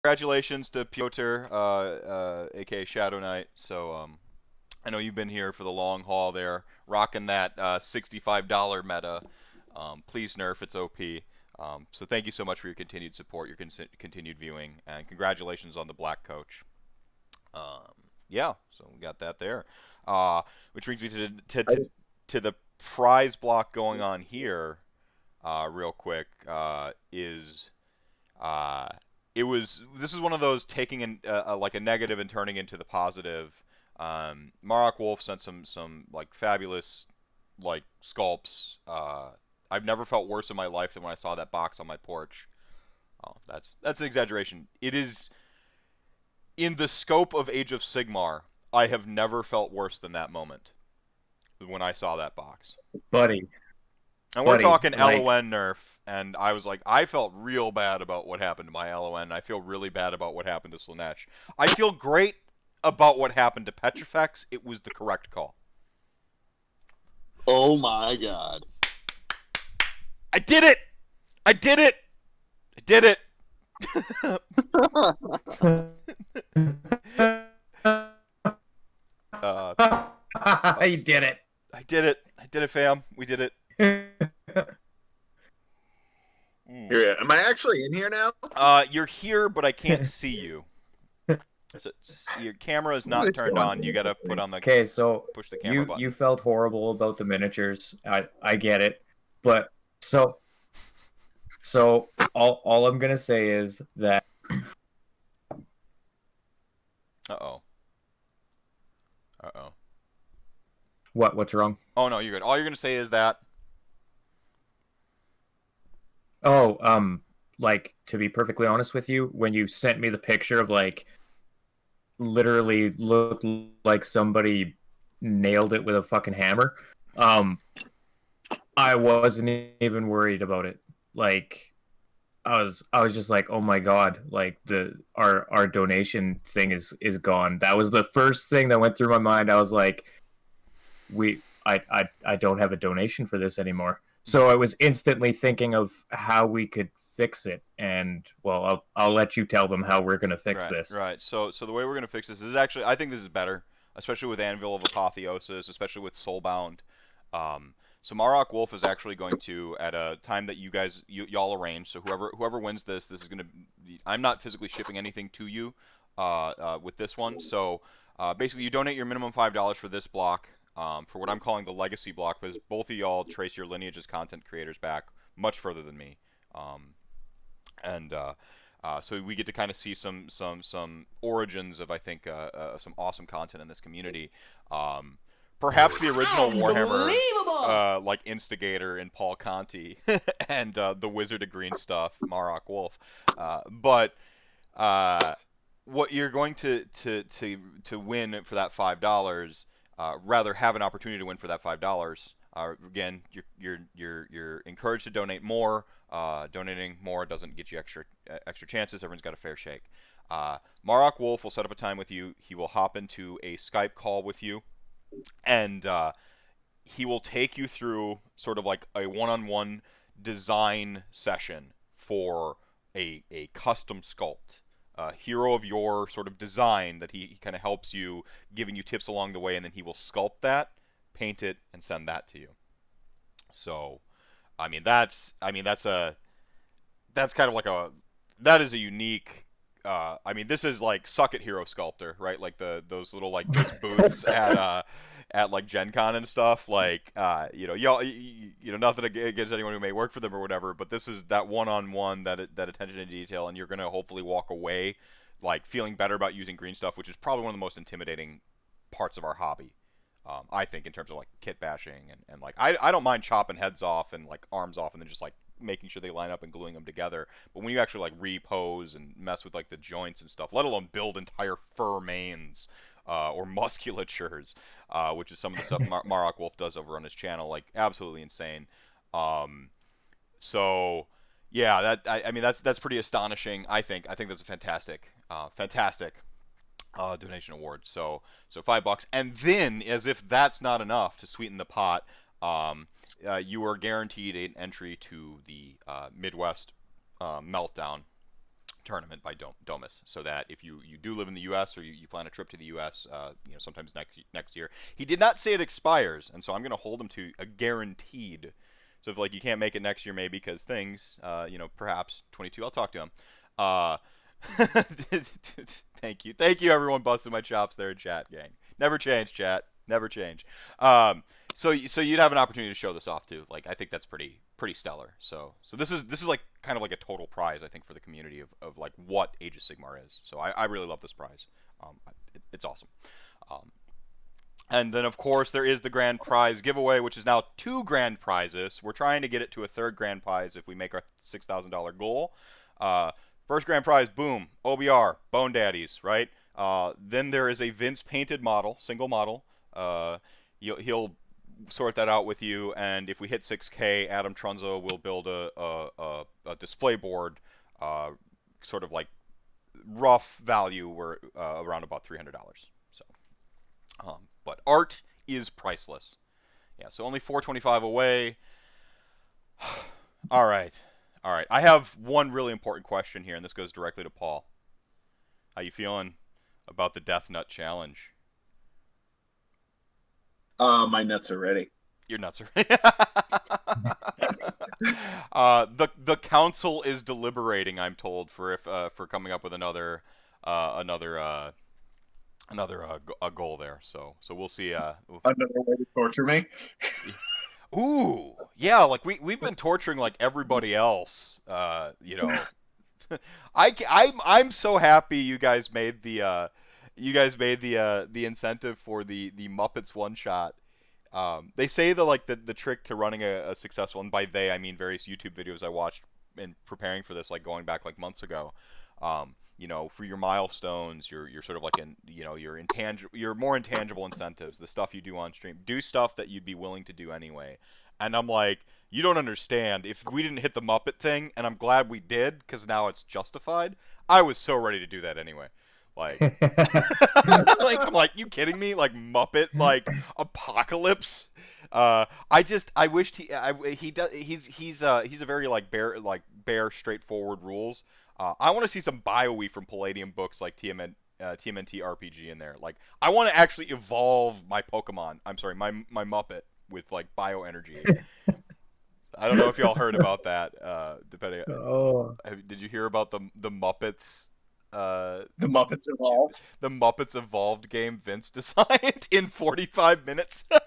Congratulations to Piotr, aka Shadow Knight. I know you've been here for the long haul there, rocking that $65 meta. Please nerf, it's OP. So thank you so much for your continued support, your continued viewing, and congratulations on the Black Coach. Um, yeah, so we got that there. Which brings me to the prize block going on here, real quick, is uh, this is one of those taking like a negative and turning into the positive. Marrok Wolf sent some like fabulous like sculpts. I've never felt worse in my life than when I saw that box on my porch. Oh, that's an exaggeration. It is in the scope of Age of Sigmar. I have never felt worse than that moment when I saw that box. buddy, And we're buddy, talking like, LON nerf, and I was like, I felt real bad about what happened to my LON. I feel really bad about what happened to Slanesh. I feel great about what happened to Petrifex. It was the correct call. Oh my god. I did it! I did it! I did it! uh, you did it. I did it. I did it, fam. We did it. Mm. Here, am I actually in here now? You're here, but I can't see you. So, your camera is What not is turned going on. You gotta put on the Okay, so push the camera you button. you felt horrible about the miniatures. I get it, but so all I'm gonna say is that Uh-oh. Uh-oh. what's wrong? Oh, no, you're good. All you're going to say is that. Oh, like to be perfectly honest with you, when you sent me the picture of like literally looked like somebody nailed it with a fucking hammer, um, I wasn't even worried about it. Like I was just like, oh my god, like our donation thing is gone. That was the first thing that went through my mind. I was like, I don't have a donation for this anymore. So I was instantly thinking of how we could fix it, and well, I'll let you tell them how we're gonna fix Right, this. right. So the way we're going to fix this is actually, I think this is better, especially with Anvil of Apotheosis, especially with Soulbound. Um, so Marrok Wolf is actually going to, at a time that y'all arrange. So whoever wins this is going to. I'm not physically shipping anything to you with this one. So basically, you donate your minimum $5 for this block. For what I'm calling the legacy block, because both of y'all trace your lineage as content creators back much further than me. Um, and so we get to kind of see some origins of, I think, some awesome content in this community. Perhaps the original Warhammer like instigator in Paul Conti and the Wizard of Green stuff, Marrok Wolf. But what you're going to win for that $5, rather have an opportunity to win for that $5. Again, you're encouraged to donate more. Donating more doesn't get you extra chances. Everyone's got a fair shake. Marrok Wolf will set up a time with you. He will hop into a Skype call with you, and he will take you through sort of like a one-on-one design session for a custom sculpt. Hero of your sort of design that he kind of helps you, giving you tips along the way, and then he will sculpt that, paint it, and send that to you. So, that's kind of like that is a unique. This is like suck it hero sculptor, right? Like those little like those booths at like Gen Con and stuff. Like y'all, nothing against anyone who may work for them or whatever, but this is that one-on-one, that attention to detail, and you're gonna hopefully walk away like feeling better about using green stuff, which is probably one of the most intimidating parts of our hobby. I think in terms of like kit bashing and like I don't mind chopping heads off and like arms off and then just like making sure they line up and gluing them together. But when you actually like repose and mess with like the joints and stuff, let alone build entire fur manes or musculatures, which is some of the stuff Marrok Wolf does over on his channel, like absolutely insane. Um, so yeah, that's pretty astonishing. I think that's a fantastic donation award. So $5, and then as if that's not enough to sweeten the pot, um, you are guaranteed an entry to the Midwest Meltdown tournament by Domus, so that if you do live in the U.S. or you plan a trip to the U.S., sometimes next year. He did not say it expires, and so I'm going to hold him to a guaranteed. So if like you can't make it next year, maybe because things, perhaps 22, I'll talk to him. Thank you, everyone busting my chops there in chat, gang. Never change, chat. Never change. So you'd have an opportunity to show this off too. Like I think that's pretty stellar. So this is like kind of like a total prize I think for the community of like what Age of Sigmar is. So I really love this prize. It's awesome. And then of course there is the grand prize giveaway, which is now 2 grand prizes. We're trying to get it to a 3rd grand prize if we make our $6,000 goal. First grand prize, boom, OBR, Bone Daddies, right? Then there is a Vince painted model, single model. He'll sort that out with you, and if we hit 6K, Adam Trunzo will build a display board, sort of like rough value, where around about $300. So, but art is priceless. Yeah, so only 425 away. All right. I have one really important question here, and this goes directly to Paul. How you feeling about the Death Nut Challenge? My nuts are ready. Your nuts are ready. The council is deliberating, I'm told, for coming up with another a goal there. So we'll see. Another way to torture me. Ooh, yeah, like we've been torturing like everybody else. I'm so happy you guys made the incentive for the Muppets one shot. They say the trick to running a successful, and by they I mean various YouTube videos I watched in preparing for this, like going back like months ago. For your milestones, you're sort of like your more intangible incentives, the stuff you do on stream. Do stuff that you'd be willing to do anyway. And I'm like, you don't understand. If we didn't hit the Muppet thing, and I'm glad we did, because now it's justified, I was so ready to do that anyway. Like, I'm like, you kidding me? Like Muppet, like apocalypse. I wished he does. He's a very like bare straightforward rules. I want to see some bio-y from Palladium books like TMNT RPG in there. Like, I want to actually evolve my Pokemon. I'm sorry, my Muppet with like bioenergy. I don't know if y'all heard about that. Depending. Oh. Did you hear about the Muppets? The Muppets Evolved. The Muppets Evolved game Vince designed in 45 minutes. Oh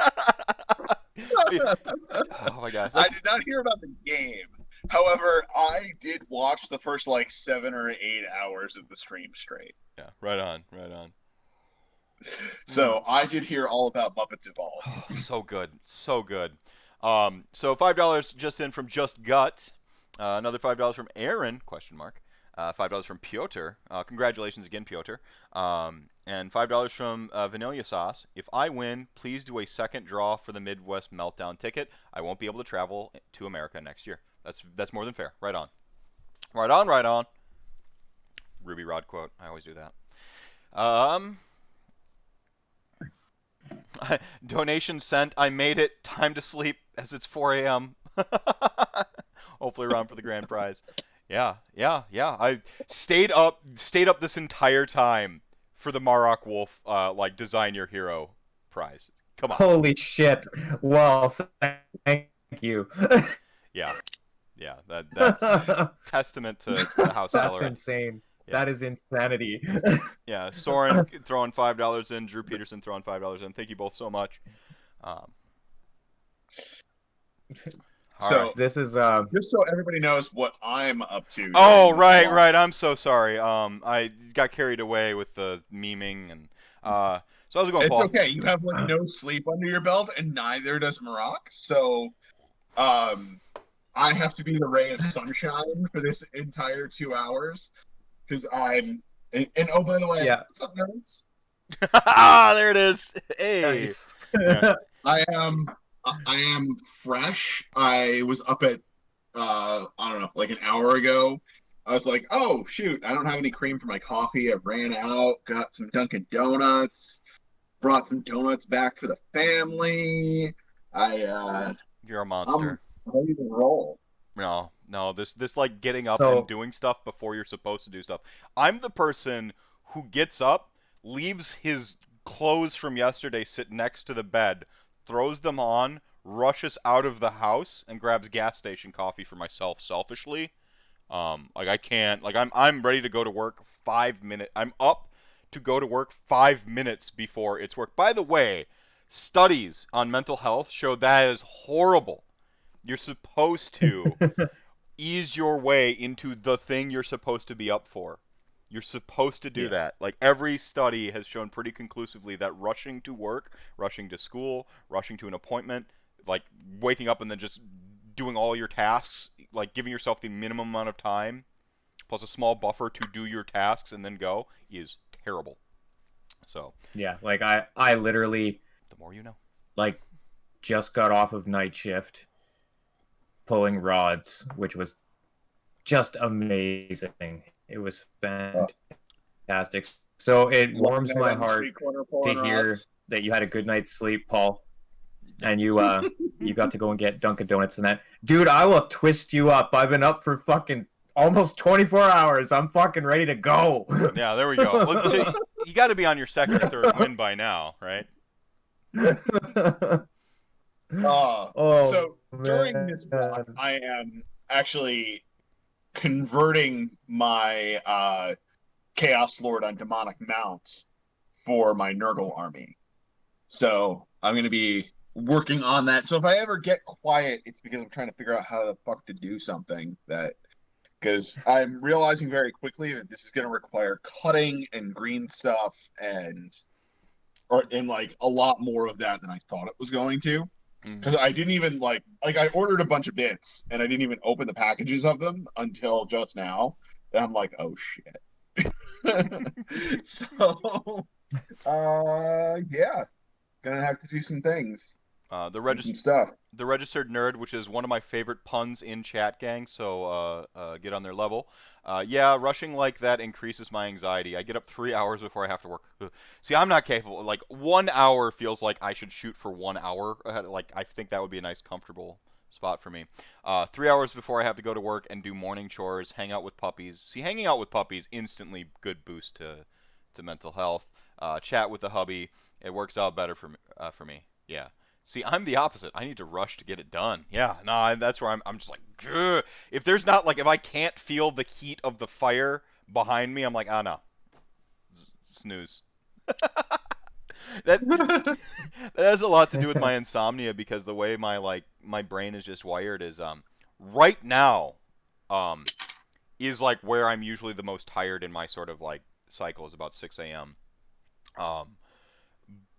my gosh! I did not hear about the game. However, I did watch the first like 7 or 8 hours of the stream straight. Yeah, right on. So I did hear all about Muppets Evolved. Oh, so good. So $5 just in from Just Gut. Another $5 from Aaron, question mark. $5 from Piotr. Congratulations again, Piotr. And $5 from Vanilla Sauce. If I win, please do a second draw for the Midwest Meltdown ticket. I won't be able to travel to America next year. That's more than fair. Right on. Ruby Rod quote. I always do that. Donation sent. I made it. Time to sleep as it's 4 a.m. Hopefully around for the grand prize. Yeah. I stayed up this entire time for the Marrok Wolf design your hero prize. Come on. Holy shit. Well, thank you. Yeah. That's testament to how stellar. That's insane. Yeah. That is insanity. Yeah, Soren throwing $5 in, Drew Peterson throwing $5 in. Thank you both so much. So right. This is just so everybody knows what I'm up to. Oh, right. I'm so sorry. I got carried away with the memeing and so how's it going, Paul? It's okay. You have like no sleep under your belt, and neither does Marrok. So, I have to be the ray of sunshine for this entire 2 hours because I'm. And oh, by the way, yeah. What's up, nerds? There it is. Hey. Nice. Yeah. I am fresh. I was up at I don't know, like an hour ago. I was like, oh shoot, I don't have any cream for my coffee. I ran out, got some Dunkin' Donuts, brought some donuts back for the family. You're a monster. I'm ready to roll. No, No, this like getting up and So doing stuff before you're supposed to do stuff. I'm the person who gets up, leaves his clothes from yesterday sit next to the bed, throws them on, rushes out of the house, and grabs gas station coffee for myself selfishly. Like I can't, like I'm ready to go to work 5 minutes. I'm up to go to work 5 minutes before it's work. By the way, studies on mental health show that is horrible. You're supposed to ease your way into the thing you're supposed to be up for. You're supposed to do yeah, that. Like every study has shown pretty conclusively that rushing to work, rushing to school, rushing to an appointment, like waking up and then just doing all your tasks, like giving yourself the minimum amount of time plus a small buffer to do your tasks and then go is terrible. So, yeah. Like I literally the more you know. like just got off of night shift pulling rods, which was just amazing. It was fantastic. So it Walking warms out my on the heart street corner to pulling hear rods. that you had a good night's sleep, Paul, and you got to go and get Dunkin' Donuts and that. Dude, I will twist you up. I've been up for fucking almost 24 hours. I'm fucking ready to go. Yeah, there we go. Well, so you got to be on your second or third win by now, right? Oh So during man. this block, I am actually converting my Chaos Lord on demonic mount for my Nurgle army. So I'm going to be working on that. So if I ever get quiet, it's because I'm trying to figure out how the fuck to do something that because I'm realizing very quickly that this is going to require cutting and green stuff and like a lot more of that than I thought it was going to. Because I didn't even like I ordered a bunch of bits and I didn't even open the packages of them until just now. And I'm like, oh shit. So yeah, gonna have to do some things, Uh, the do some regist- stuff. the registered nerd, which is one of my favorite puns in chat, gang. So get on their level. Yeah, rushing like that increases my anxiety. I get up 3 hours before I have to work. See, I'm not capable. Like 1 hour feels like I should shoot for 1 hour ahead. Like I think that would be a nice, comfortable spot for me. 3 hours before I have to go to work and do morning chores, hang out with puppies. See, hanging out with puppies instantly good boost to mental health. Chat with the hubby. It works out better for me. Yeah. See, I'm the opposite. I need to rush to get it done. Yeah, no, that's where I'm just like, "Grr." If there's not, like, if I can't feel the heat of the fire behind me, I'm like, no. Snooze. That that has a lot to do with my insomnia because the way my brain is just wired is right now um is like where I'm usually the most tired in my sort of like cycle is about 6 a.m. Um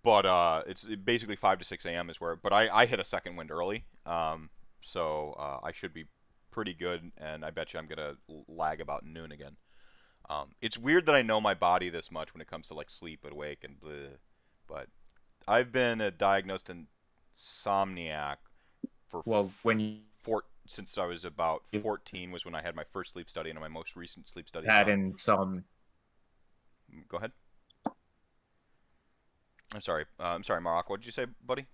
but it's basically 5 to 6 a.m. is where. But I hit a second wind early, so I should be pretty good, and I bet you I'm gonna lag about noon again. It's weird that I know my body this much when it comes to like sleep and wake and bleh, but I've been diagnosed insomniac for Well, when you since I was about 14 was when I had my first sleep study, and my most recent sleep study is had on. in some Go ahead. I'm sorry, Marrok. What did you say, buddy?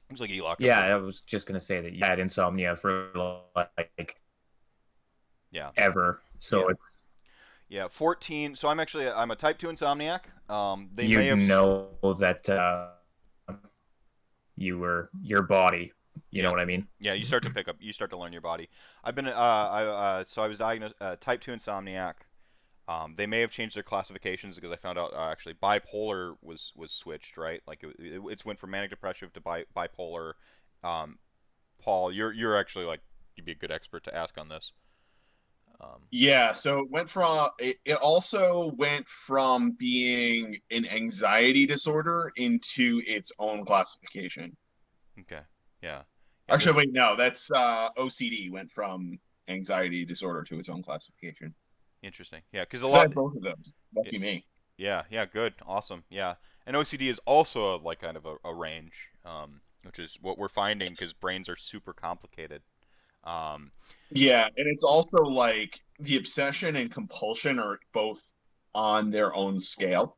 Looks like you locked up yeah, there. I was just gonna say that you had insomnia for like Yeah. ever. So Yeah. Yeah, 14. So I'm a type 2 insomniac. They may you'd have know that your body. You know Yeah. what I mean? Yeah, you start to learn your body. I've been so I was diagnosed type 2 insomniac. They may have changed their classifications because I found out actually bipolar was switched, right? Like it's went from manic depressive to bipolar. Um, Paul, you're actually like you'd be a good expert to ask on this. Yeah, so it also went from being an anxiety disorder into its own classification. Okay. Yeah. Yeah. Actually, There's wait, no, that's OCD went from anxiety disorder to its own classification. interesting. Yeah, because a Because I lot. have both of those. Lucky me. Yeah, yeah, good, awesome, yeah. And OCD is also like kind of a range, which is what we're finding because brains are super complicated. Um, Yeah, and it's also like the obsession and compulsion are both on their own scale.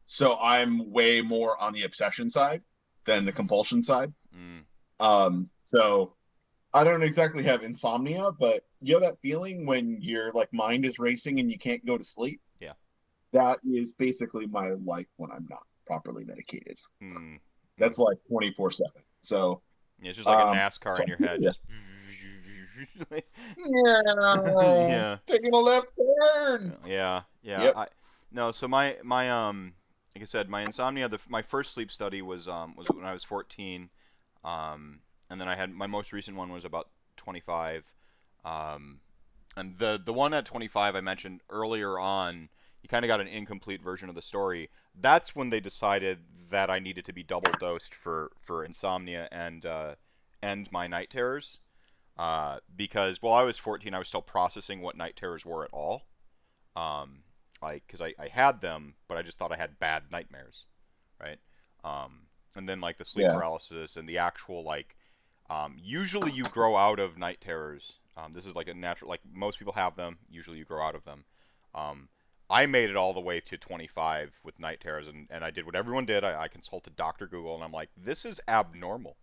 So I'm way more on the obsession side than the compulsion side. mm. So I don't exactly have insomnia, but you know that feeling when your like mind is racing and you can't go to sleep? Yeah. That is basically my life when I'm not properly medicated. Hmm. That's like 24/7. So, Yeah, it's just like a NASCAR so in your head, just. yeah, Yeah. taking a left turn. Yeah. Yeah. Yep. No. So my like I said, my insomnia. My first sleep study was when I was 14. And then I had my most recent one was about 25. Um, and the one at 25 I mentioned earlier on, you kind of got an incomplete version of the story. That's when they decided that I needed to be double dosed for insomnia and my night terrors. Because while I was 14, I was still processing what night terrors were at all. Um, because I had them, but I just thought I had bad nightmares, right? Um, and then like the sleep Yeah. paralysis and the actual like, usually you grow out of night terrors. This is like a natural, like most people have them. Usually you grow out of them. Um, I made it all the way to 25 with night terrors, and I did what everyone did. I consulted Dr. Google, and I'm like, this is abnormal.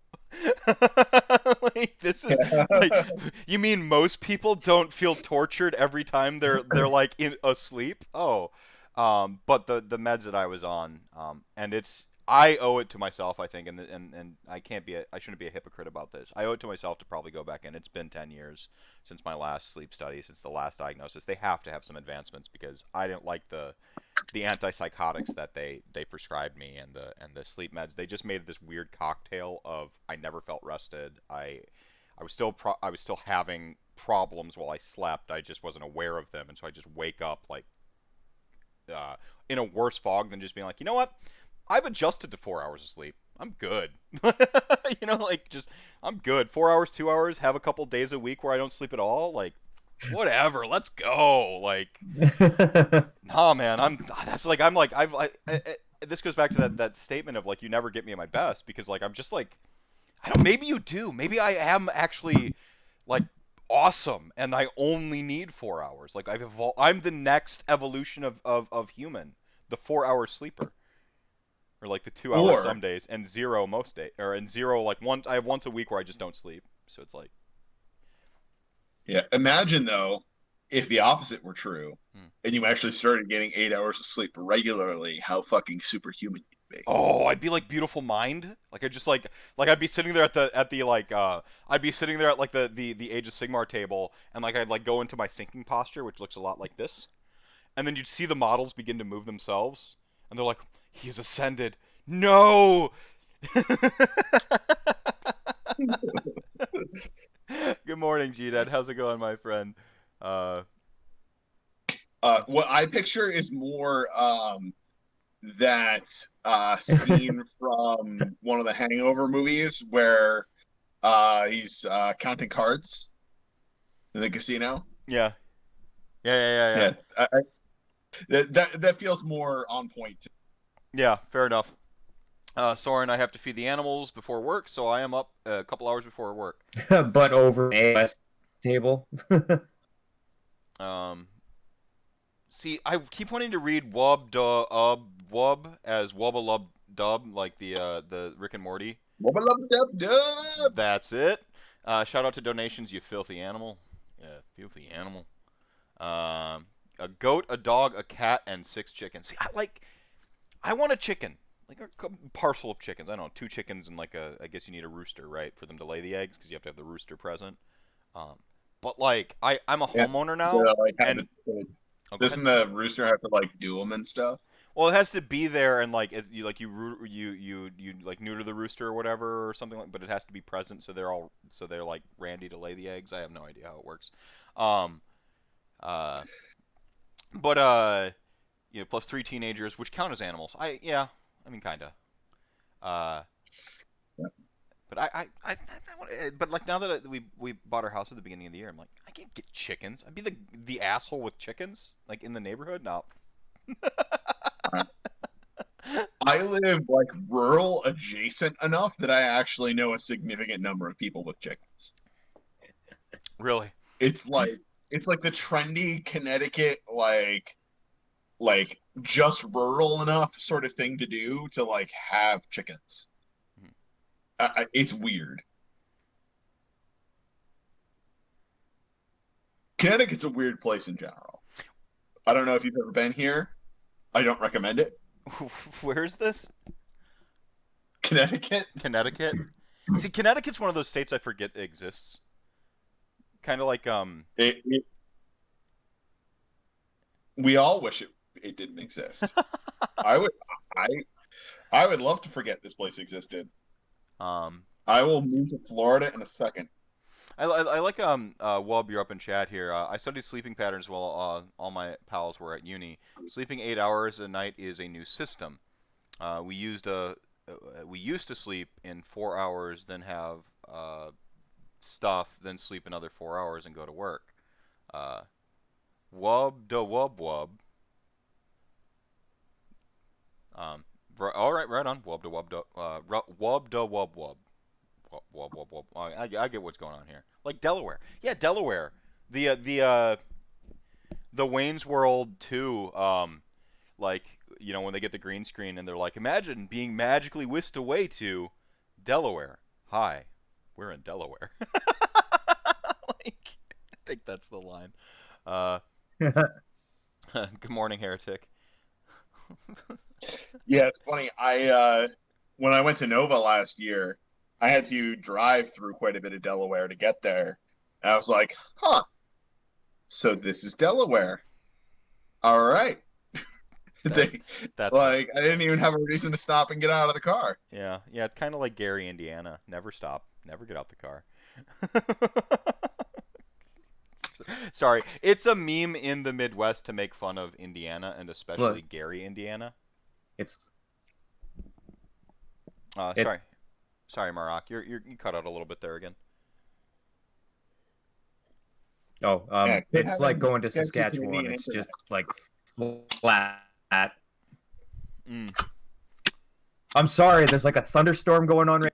Like this is like, you mean most people don't feel tortured every time they're like in asleep? Oh, but the meds that I was on, and it's I owe it to myself, I think, and I can't be I shouldn't be a hypocrite about this. I owe it to myself to probably go back in. It's been 10 years since my last sleep study, since the last diagnosis. They have to have some advancements because I didn't like the antipsychotics that they prescribed me and the sleep meds. They just made this weird cocktail of I never felt rested. I was still having problems while I slept. I just wasn't aware of them, and so I just wake up like uh, in a worse fog than just being like, you know what? I've adjusted to 4 hours of sleep. I'm good. You know, like just I'm good. 4 hours, 2 hours, have a couple days a week where I don't sleep at all. Like, whatever. Let's go. Like, nah, man. That's like I'm like this goes back to that statement of like you never get me at my best because like I'm just like I don't. Maybe you do. Maybe I am actually like awesome, and I only need 4 hours. Like I've evolved. I'm the next evolution of human, the 4 hour sleeper, or like the 2 hours Or some days, and zero most days, or and zero like one. I have once a week where I just don't sleep. So it's like, yeah, imagine though if the opposite were true hmm. and you actually started getting 8 hours of sleep regularly, how fucking superhuman you'd be. Oh, I'd be like beautiful mind. Like I just like I'd be sitting there at the like I'd be sitting there at like the Age of Sigmar table, and like I'd like go into my thinking posture, which looks a lot like this. And then you'd see the models begin to move themselves, and they're like, "He has ascended." No. Good morning, G-Dad. How's it going, my friend? Uh, What I picture is more that scene from one of the Hangover movies where he's counting cards in the casino. yeah, yeah. Yeah, that feels more on point. Yeah, fair enough. Soren, I have to feed the animals before work, so I am up a couple hours before work. But over an AOS table. Um, see, I keep wanting to read Wub da Wub as Wubba Lub Dub, like the Rick and Morty. Wubba-lub-dub-dub. That's it. Shout out to donations, you filthy animal. Yeah, filthy animal. A goat, a dog, a cat, and 6 chickens. See, I want a chicken, like a parcel of chickens. I don't know, 2 chickens and like I guess you need a rooster, right, for them to lay the eggs because you have to have the rooster present. Um, but like I'm a Yeah, homeowner now, like have and oh, go ahead. doesn't the rooster have to like do them and stuff? Well, it has to be there, and like you like neuter the rooster or whatever or something like. But it has to be present, so they're like randy to lay the eggs. I have no idea how it works. Um, uh, but plus 3 teenagers, which count as animals. I mean kinda. Uh, but but like now that we bought our house at the beginning of the year, I'm like I can't get chickens. I'd be the asshole with chickens like in the neighborhood. No. I live like rural adjacent enough that I actually know a significant number of people with chickens. Really? It's like it's like the trendy Connecticut like just rural enough sort of thing to do to like have chickens. It's weird. Connecticut's a weird place in general. I don't know if you've ever been here. I don't recommend it. Where is this? Connecticut. Connecticut. See, Connecticut's one of those states I forget exists. Kind of like We all wish it didn't exist. I would I I would love to forget this place existed. um I will move to Florida in a second. I like Wub, you're up in chat here. I studied sleeping patterns while all my pals were at uni. Sleeping 8 hours a night is a new system. We used to sleep in 4 hours, then have stuff, then sleep another 4 hours and go to work. Wub da wub wub. All right, right on. Wub da wub da wub da wub wub. Wub wub wub. I get what's going on here. Like Delaware, yeah, Delaware. The Wayne's World 2. Like, when they get the green screen and they're like, imagine being magically whisked away to Delaware. Hi, we're in Delaware. Like, I think that's the line. Good morning, heretic. Yeah, it's funny. I when I went to Nova last year, I had to drive through quite a bit of Delaware to get there. And I was like, huh, so this is Delaware. All right. That's I didn't even have a reason to stop and get out of the car. Yeah, it's kind of like Gary, Indiana. Never stop, never get out the car. Sorry, it's a meme in the Midwest to make fun of Indiana and especially Gary, Indiana. Sorry, Marrok, you cut out a little bit there again. It's like going to Saskatchewan. It's just like flat. I'm sorry, there's like a thunderstorm going on right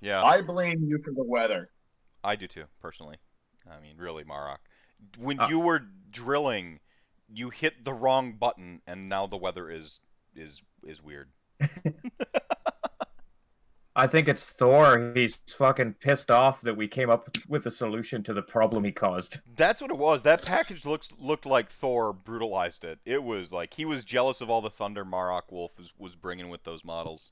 Yeah. I blame you for the weather. I do too, personally. I mean, really, Marrok. When you were drilling, you hit the wrong button, and now the weather is weird. I think it's Thor. He's fucking pissed off that we came up with a solution to the problem he caused. That's what it was. That package looked like Thor brutalized it. It was like he was jealous of all the thunder Marrok Wolf was bringing with those models.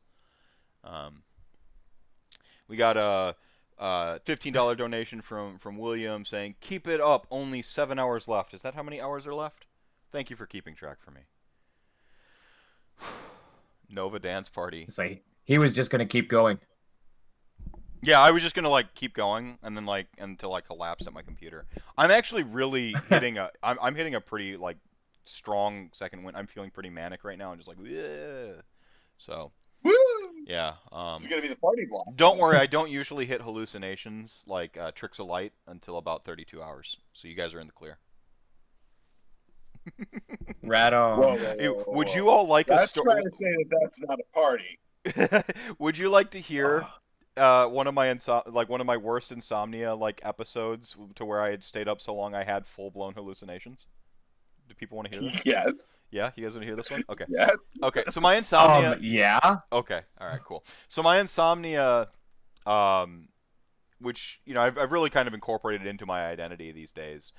We got a $15 donation from William saying, "Keep it up. Only 7 hours left." Is that how many hours are left? Thank you for keeping track for me. Nova Dance Party. It's like he was just gonna keep going. Yeah, I was just gonna keep going and then until I collapsed at my computer. I'm actually really hitting I'm hitting a pretty strong second win. I'm feeling pretty manic right now. I'm just yeah. So Woo! Yeah. It's gonna be the party block. Don't worry, I don't usually hit hallucinations like tricks of light until about 32 hours. So you guys are in the clear. Right on. Whoa. Would you all like that's a story? trying to say that's not a party. Would you like to hear one of my worst insomnia episodes to where I had stayed up so long I had full blown hallucinations? Do people want to hear this? Yes. Yeah, you guys want to hear this one? Okay. Yes. Okay, so my insomnia. Yeah. Okay. All right. Cool. So my insomnia, which I've really kind of incorporated into my identity these days,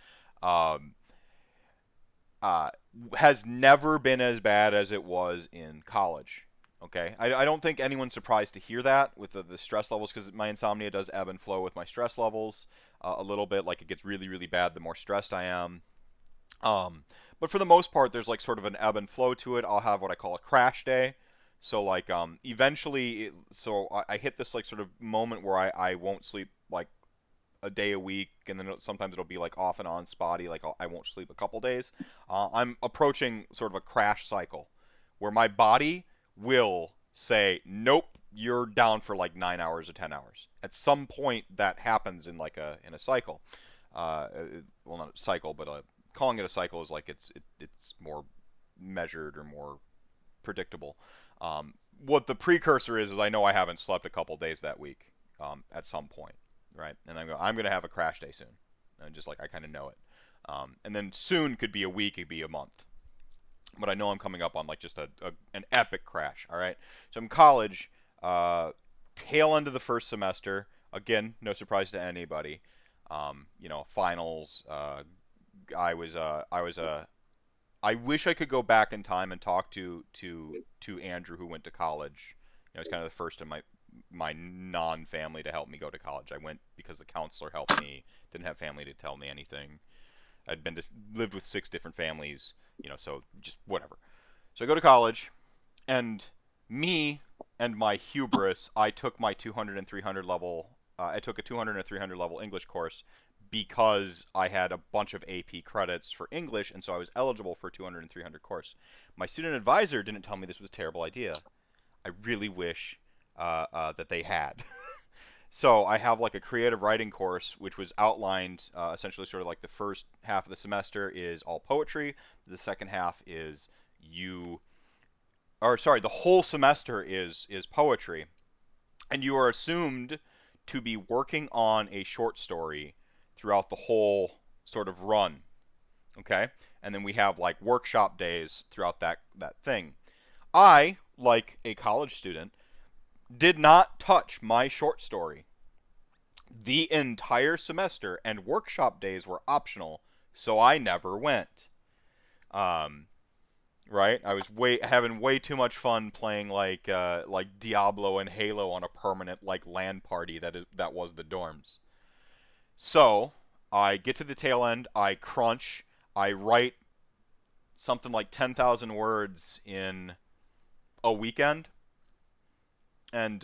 has never been as bad as it was in college. Okay, I don't think anyone's surprised to hear that with the stress levels, because my insomnia does ebb and flow with my stress levels a little bit. Like, it gets really, really bad the more stressed I am. But for the most part, there's sort of an ebb and flow to it. I'll have what I call a crash day. So eventually, I hit this sort of moment where I won't sleep a day a week, and then sometimes it'll be off and on spotty. I won't sleep a couple days. I'm approaching sort of a crash cycle where my body will say, nope, you're down for 9 hours or 10 hours. At some point that happens in a cycle. Well, not a cycle, but calling it a cycle is it's more measured or more predictable. What the precursor is I know I haven't slept a couple days that week at some point, right? And I'm going to have a crash day soon. And just I kind of know it. And then soon could be a week, it could be a month. But I know I'm coming up on just an epic crash, all right? So I'm in college, tail end of the first semester. Again, no surprise to anybody. Finals. I wish I could go back in time and talk to Andrew, who went to college. He's kind of the first in my non-family to help me go to college. I went because the counselor helped me. Didn't have family to tell me anything. Lived with 6 different families. So just whatever. So I go to college, and me and my hubris, I took my 200 and 300 level. I took a 200 and 300 level English course because I had a bunch of AP credits for English, and so I was eligible for a 200 and 300 course. My student advisor didn't tell me this was a terrible idea. I really wish that they had. So I have like a creative writing course, which was outlined essentially sort of like the first half of the semester is all poetry. The second half is the whole semester is poetry, and you are assumed to be working on a short story throughout the whole sort of run. Okay, and then we have like workshop days throughout that thing. I, like a college student, did not touch my short story the entire semester, and workshop days were optional, so I never went. Um, right? I was having way too much fun playing like Diablo and Halo on a permanent like LAN party that was the dorms. So I get to the tail end, I crunch, I write something like 10,000 words in a weekend, and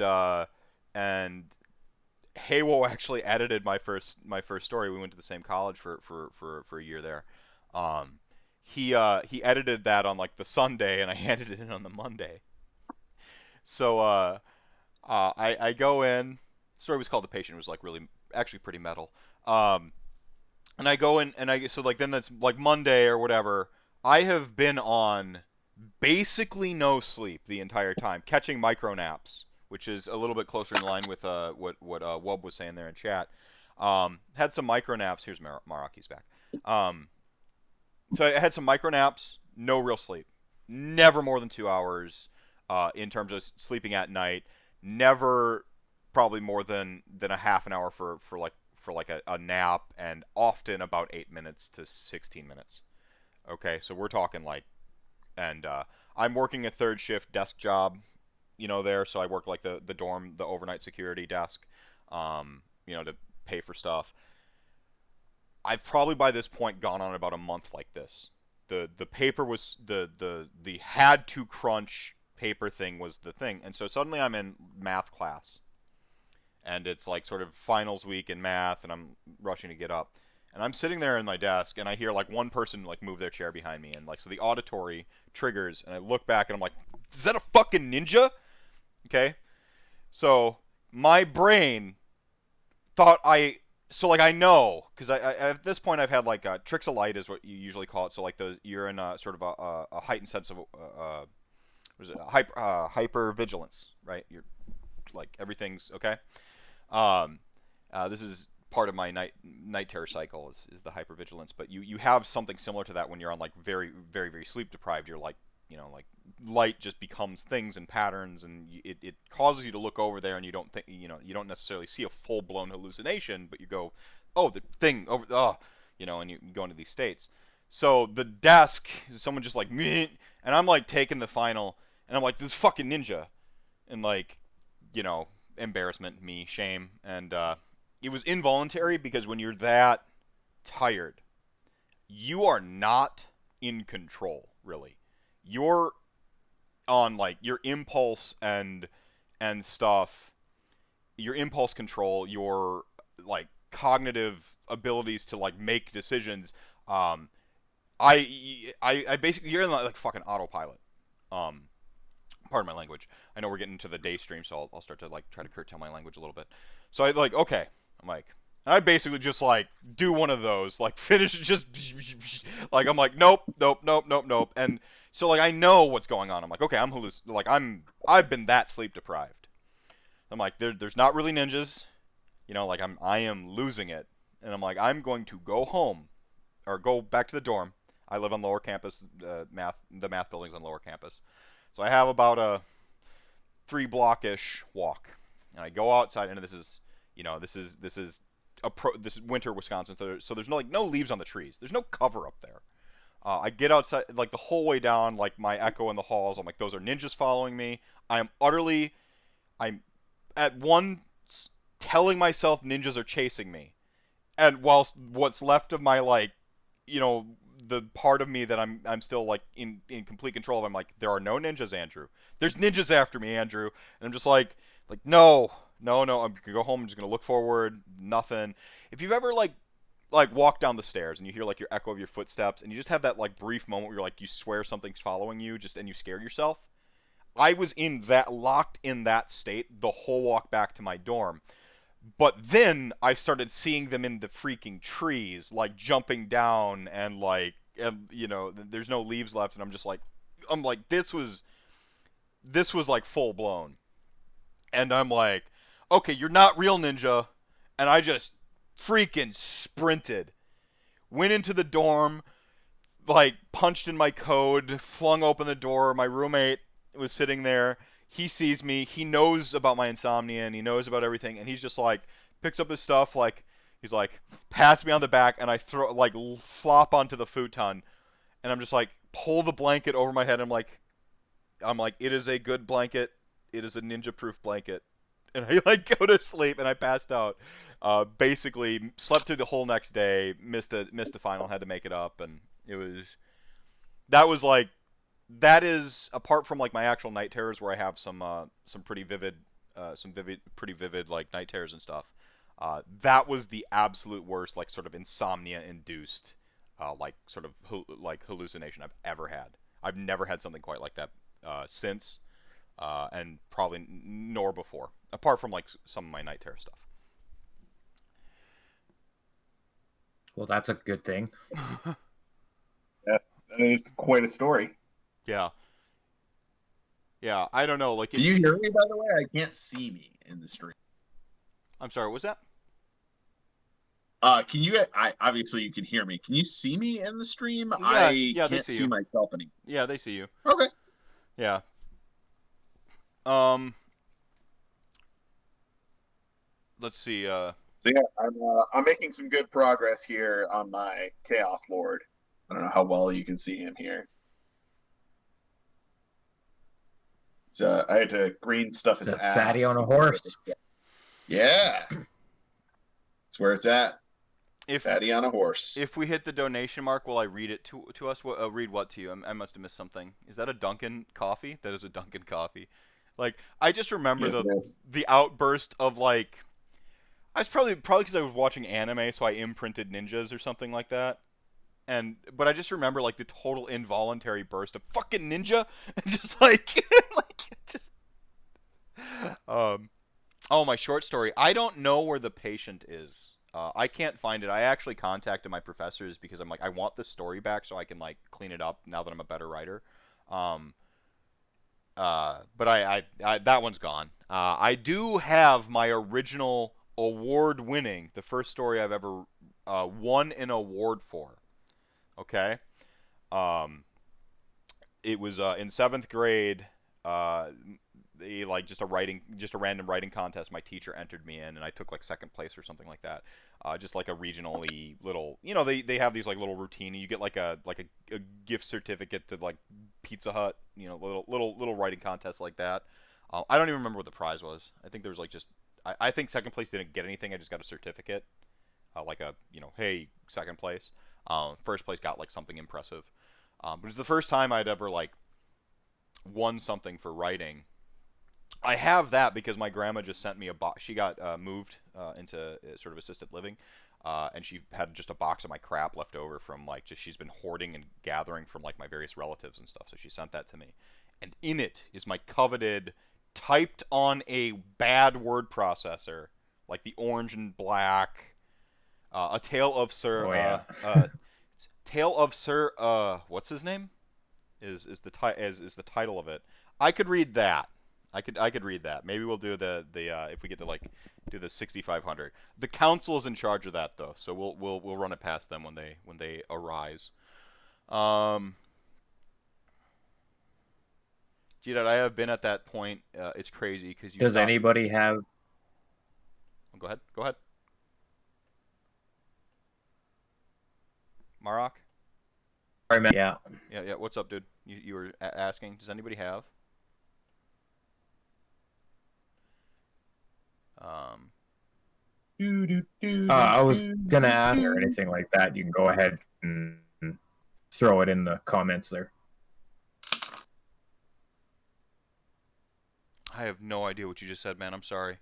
Heywoah actually edited my first story. We went to the same college for a year there. Um, he edited that on like the Sunday, and I handed it in on the Monday. So I go in. The story was called The Patient. It was like really actually pretty metal. Um, and I go in, and so like then that's like Monday or whatever. I have been on basically no sleep the entire time, catching micro naps, which is a little bit closer in line with what Wub was saying there in chat. Had some micro naps. Here's Marrok, he's back. Um, so I had some micro naps, no real sleep, never more than 2 hours in terms of sleeping at night. Never probably more than a half an hour for a nap, and often about 8 minutes to 16 minutes. Okay, so we're talking like, and I'm working a third shift desk job, there. So I work like the dorm, the overnight security desk, to pay for stuff. I've probably by this point gone on about a month like this. The paper was the had to crunch paper thing was the thing, and so suddenly I'm in math class, and it's like sort of finals week in math, and I'm rushing to get up, and I'm sitting there in my desk, and I hear like one person like move their chair behind me, and like so the auditory triggers, and I look back, and I'm like, is that a fucking ninja? Okay, so my brain thought I know because I at this point I've had like tricks of light is what you usually call it. So like those you're in a sort of a heightened sense of what is it hyper vigilance, right? You're like everything's okay. This is part of my night terror cycle is the hypervigilance, but you have something similar to that when you're on like very very very sleep deprived. You're like like light just becomes things and patterns, and it causes you to look over there, and you don't think you don't necessarily see a full blown hallucination, but you go, oh, the thing over, oh, and you go into these states. So the desk, someone just like me, and I'm like taking the final, and I'm like, this fucking ninja, and like, you know, embarrassment, me, shame, and it was involuntary because when you're that tired, you are not in control, really. You're on like your impulse and stuff, your impulse control, your like cognitive abilities to like make decisions. Um, I basically you're in like fucking autopilot. Um, pardon my language. I know we're getting to the day stream, so I'll start to like try to curtail my language a little bit. So I like okay, I'm like I basically just like do one of those like finish just like I'm like nope nope nope nope nope and so like I know what's going on. I'm like okay I've been that sleep deprived. I'm like there's not really ninjas, like I am losing it, and I'm like I'm going to go home or go back to the dorm. I live on lower campus, the math building's on lower campus, so I have about a 3 block-ish walk, and I go outside, and this is This is this is winter Wisconsin, so there's no leaves on the trees. There's no cover up there. I get outside like the whole way down, like my echo in the halls. I'm like, those are ninjas following me. I'm at once telling myself ninjas are chasing me, and whilst what's left of my like, you know, the part of me that I'm still like in complete control of, I'm like, there are no ninjas, Andrew. There's ninjas after me, Andrew. And I'm just like no, no, no. I'm gonna go home. I'm just gonna look forward. Nothing. If you've ever like walk down the stairs and you hear like your echo of your footsteps and you just have that like brief moment where you're like you swear something's following you just and you scare yourself. I was in that locked in that state the whole walk back to my dorm. But then I started seeing them in the freaking trees, like jumping down and you know, there's no leaves left and I'm like this was like full blown. And I'm like, "Okay, you're not real ninja." And I just freaking sprinted. Went into the dorm, like punched in my code, flung open the door. My roommate was sitting there. He sees me. He knows about my insomnia and he knows about everything. And he's just like picks up his stuff. Like he's like pats me on the back and I throw like flop onto the futon. And I'm just like pull the blanket over my head. I'm like it is a good blanket. It is a ninja proof blanket. And I like go to sleep and I passed out. Basically slept through the whole next day. Missed a final. Had to make it up and it was that was like that is apart from like my actual night terrors where I have some pretty vivid like night terrors and stuff. That was the absolute worst like sort of insomnia induced like sort of like hallucination I've ever had. I've never had something quite like that since and probably nor before apart from like some of my night terror stuff. Well, that's a good thing. Yeah, it's quite a story. Yeah. Yeah, I don't know. Like, Can you hear me, by the way? I can't see me in the stream. I'm sorry. What was that? Can you? I obviously you can hear me. Can you see me in the stream? Yeah, I yeah, they can't see see you. myself anymore. Yeah, they see you. Okay. Yeah. Um. Let's see. So yeah, I'm making some good progress here on my Chaos Lord. I don't know how well you can see him here. So I had to green stuff his The ass. fatty on a horse. Yeah, that's where it's at. If Fatty on a horse. if we hit the donation mark, will I read it to us? Read what to you? I must have missed something. Is that a Dunkin' coffee? That is a Dunkin' coffee. Like I just remember Yes, it is. the outburst of like I was probably because I was watching anime, so I imprinted ninjas or something like that. But I just remember like the total involuntary burst of fucking ninja, and just like like just um oh, my short story. I don't know where the patient is. I can't find it. I actually contacted my professors because I'm like, I want this story back so I can like clean it up now that I'm a better writer. Um, but I that one's gone. I do have my original award-winning, the first story I've ever won an award for. Okay. Um, it was in seventh grade. Uh, like just a random writing contest. My teacher entered me in, and I took like second place or something like that. Just like a regionally little, they have these like little routine. And you get like a gift certificate to like Pizza Hut, little writing contest like that. I don't even remember what the prize was. I think there was like just I think second place didn't get anything. I just got a certificate, like a hey, second place. First place got like something impressive. But it's the first time I'd ever like won something for writing. I have that because my grandma just sent me a box. She got moved into sort of assisted living, and she had just a box of my crap left over from like just she's been hoarding and gathering from like my various relatives and stuff. So she sent that to me, and in it is my coveted, typed on a bad word processor, like the orange and black, a tale of Sir, Oh yeah. tale of Sir, what's his name? Is the title of it. I could read that. I could read that. Maybe we'll do the if we get to like do the 6500. The council is in charge of that though, so we'll run it past them when they arise. Gee, I have been at that point. It's crazy because you Does stop. anybody have Go ahead. Go ahead. Marrok? Sorry, man. Yeah. Yeah, yeah. What's up, dude? You were asking. Does anybody have? Um, I was gonna ask or anything like that. You can go ahead and throw it in the comments there. I have no idea what you just said, man. I'm sorry.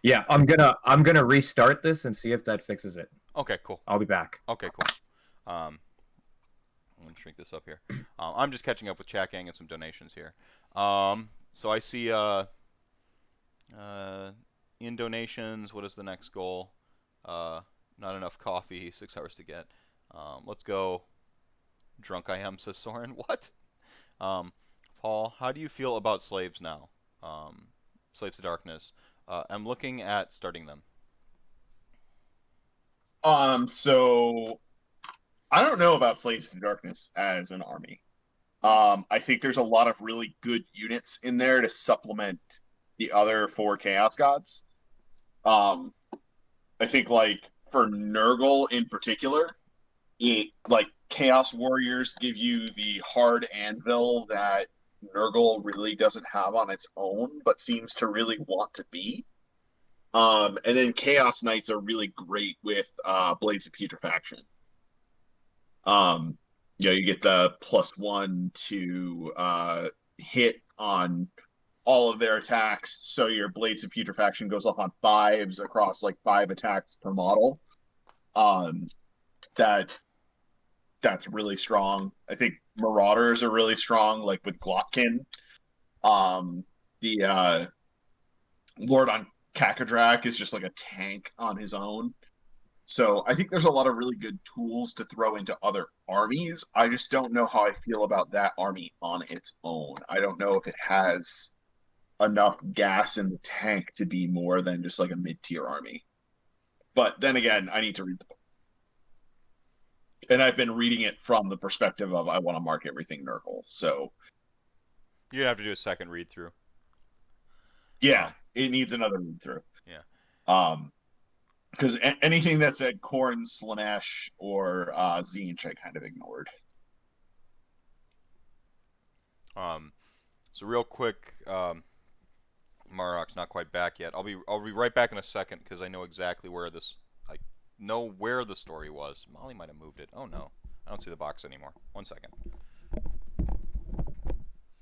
Yeah, I'm gonna restart this and see if that fixes it. Okay, cool. I'll be back. Okay, cool. Let me shrink this up here. I'm just catching up with chat gang and some donations here. So I see in donations, what is the next goal? Not enough coffee, 6 hours to get. Let's go. Drunk I am, says Soren. What? Paul, how do you feel about slaves now? Slaves to Darkness. I'm looking at starting them. So I don't know about Slaves to Darkness as an army. I think there's a lot of really good units in there to supplement the other four Chaos Gods. I think like for Nurgle in particular, like Chaos Warriors give you the hard anvil that Nurgle really doesn't have on its own, but seems to really want to be. And then Chaos Knights are really great with Blades of Putrefaction. You get the +1 to hit on all of their attacks, so your Blades of Putrefaction goes up on 5s across like 5 attacks per model. That's really strong. I think Marauders are really strong, like with Glotkin. The Lord on Kakadrak is just like a tank on his own. So I think there's a lot of really good tools to throw into other armies. I just don't know how I feel about that army on its own. I don't know if it has enough gas in the tank to be more than just like a mid-tier army. But then again, I need to read the book. And I've been reading it from the perspective of I want to mark everything Nurgle. So You're gonna have to do a second read through. yeah, it needs another read through. Yeah. Because anything that said Khorne, Slanesh, or Tzeentch, I kind of ignored. So real quick, Marrok's not quite back yet. I'll be right back in a second because I know exactly where this. I know where the story was. Molly might have moved it. Oh no, I don't see the box anymore. 1 second.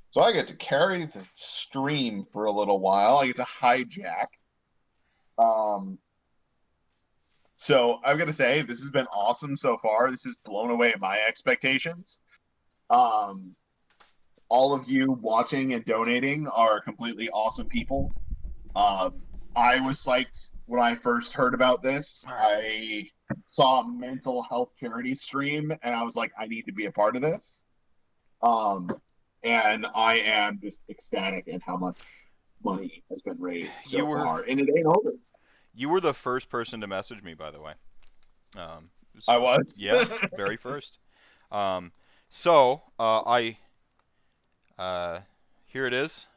So I get to carry the stream for a little while. I get to hijack. So I'm gonna say this has been awesome so far. This has blown away my expectations. All of you watching and donating are completely awesome people. I was psyched when I first heard about this. I saw a mental health charity stream, and I was like, I need to be a part of this. And I am just ecstatic at how much money has been raised so far, and it ain't over. You were the first person to message me, by the way. I was. Yeah, very first. So here it is.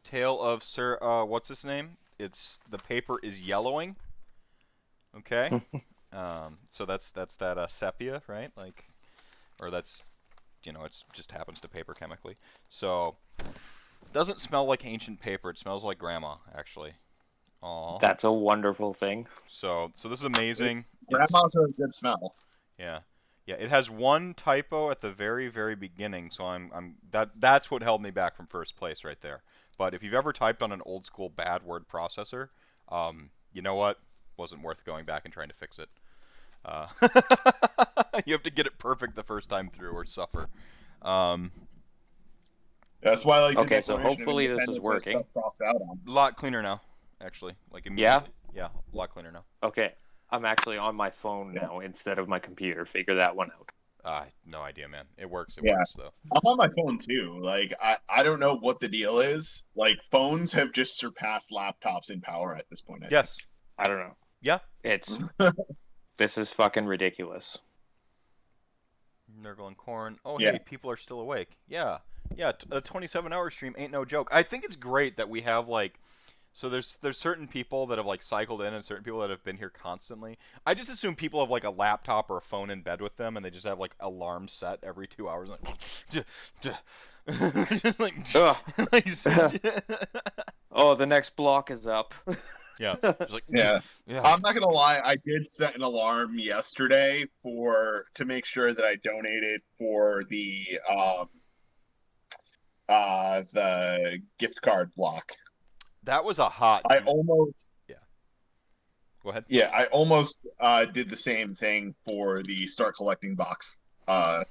Tale of Sir. What's his name? The paper is yellowing. Okay. So that's that sepia, right? Like, or that's, it just happens to paper chemically. So it doesn't smell like ancient paper. It smells like grandma, actually. Aww. That's a wonderful thing. So this is amazing. Grandma's a good smell. Yeah. Yeah, it has one typo at the very, very beginning, so that's what held me back from first place right there. But if you've ever typed on an old school bad word processor, you know what? Wasn't worth going back and trying to fix it. You have to get it perfect the first time through or suffer. That's why I like. Okay, so hopefully this is working. A lot cleaner now, actually. Like immediately. Yeah, a lot cleaner now. Okay, I'm actually on my phone now instead of my computer. Figure that one out. No idea, man. It works. It works though. I'm on my phone too. Like I don't know what the deal is. Like phones have just surpassed laptops in power at this point. Yes. I don't know. Yeah. It's this is fucking ridiculous. Nurgle and Khorne. Oh, yeah. Hey, people are still awake. Yeah. Yeah, a 27-hour stream ain't no joke. I think it's great that we have, like, So there's certain people that have like cycled in and certain people that have been here constantly. I just assume people have like a laptop or a phone in bed with them and they just have like alarms set every 2 hours. Like, just like, Ugh. like, Oh, the next block is up. yeah, just like Yeah. yeah. I'm not gonna lie, I did set an alarm yesterday to make sure that I donated for the gift card block. That was a hot. I almost Yeah. Go ahead. Yeah, I almost did the same thing for the start collecting box. But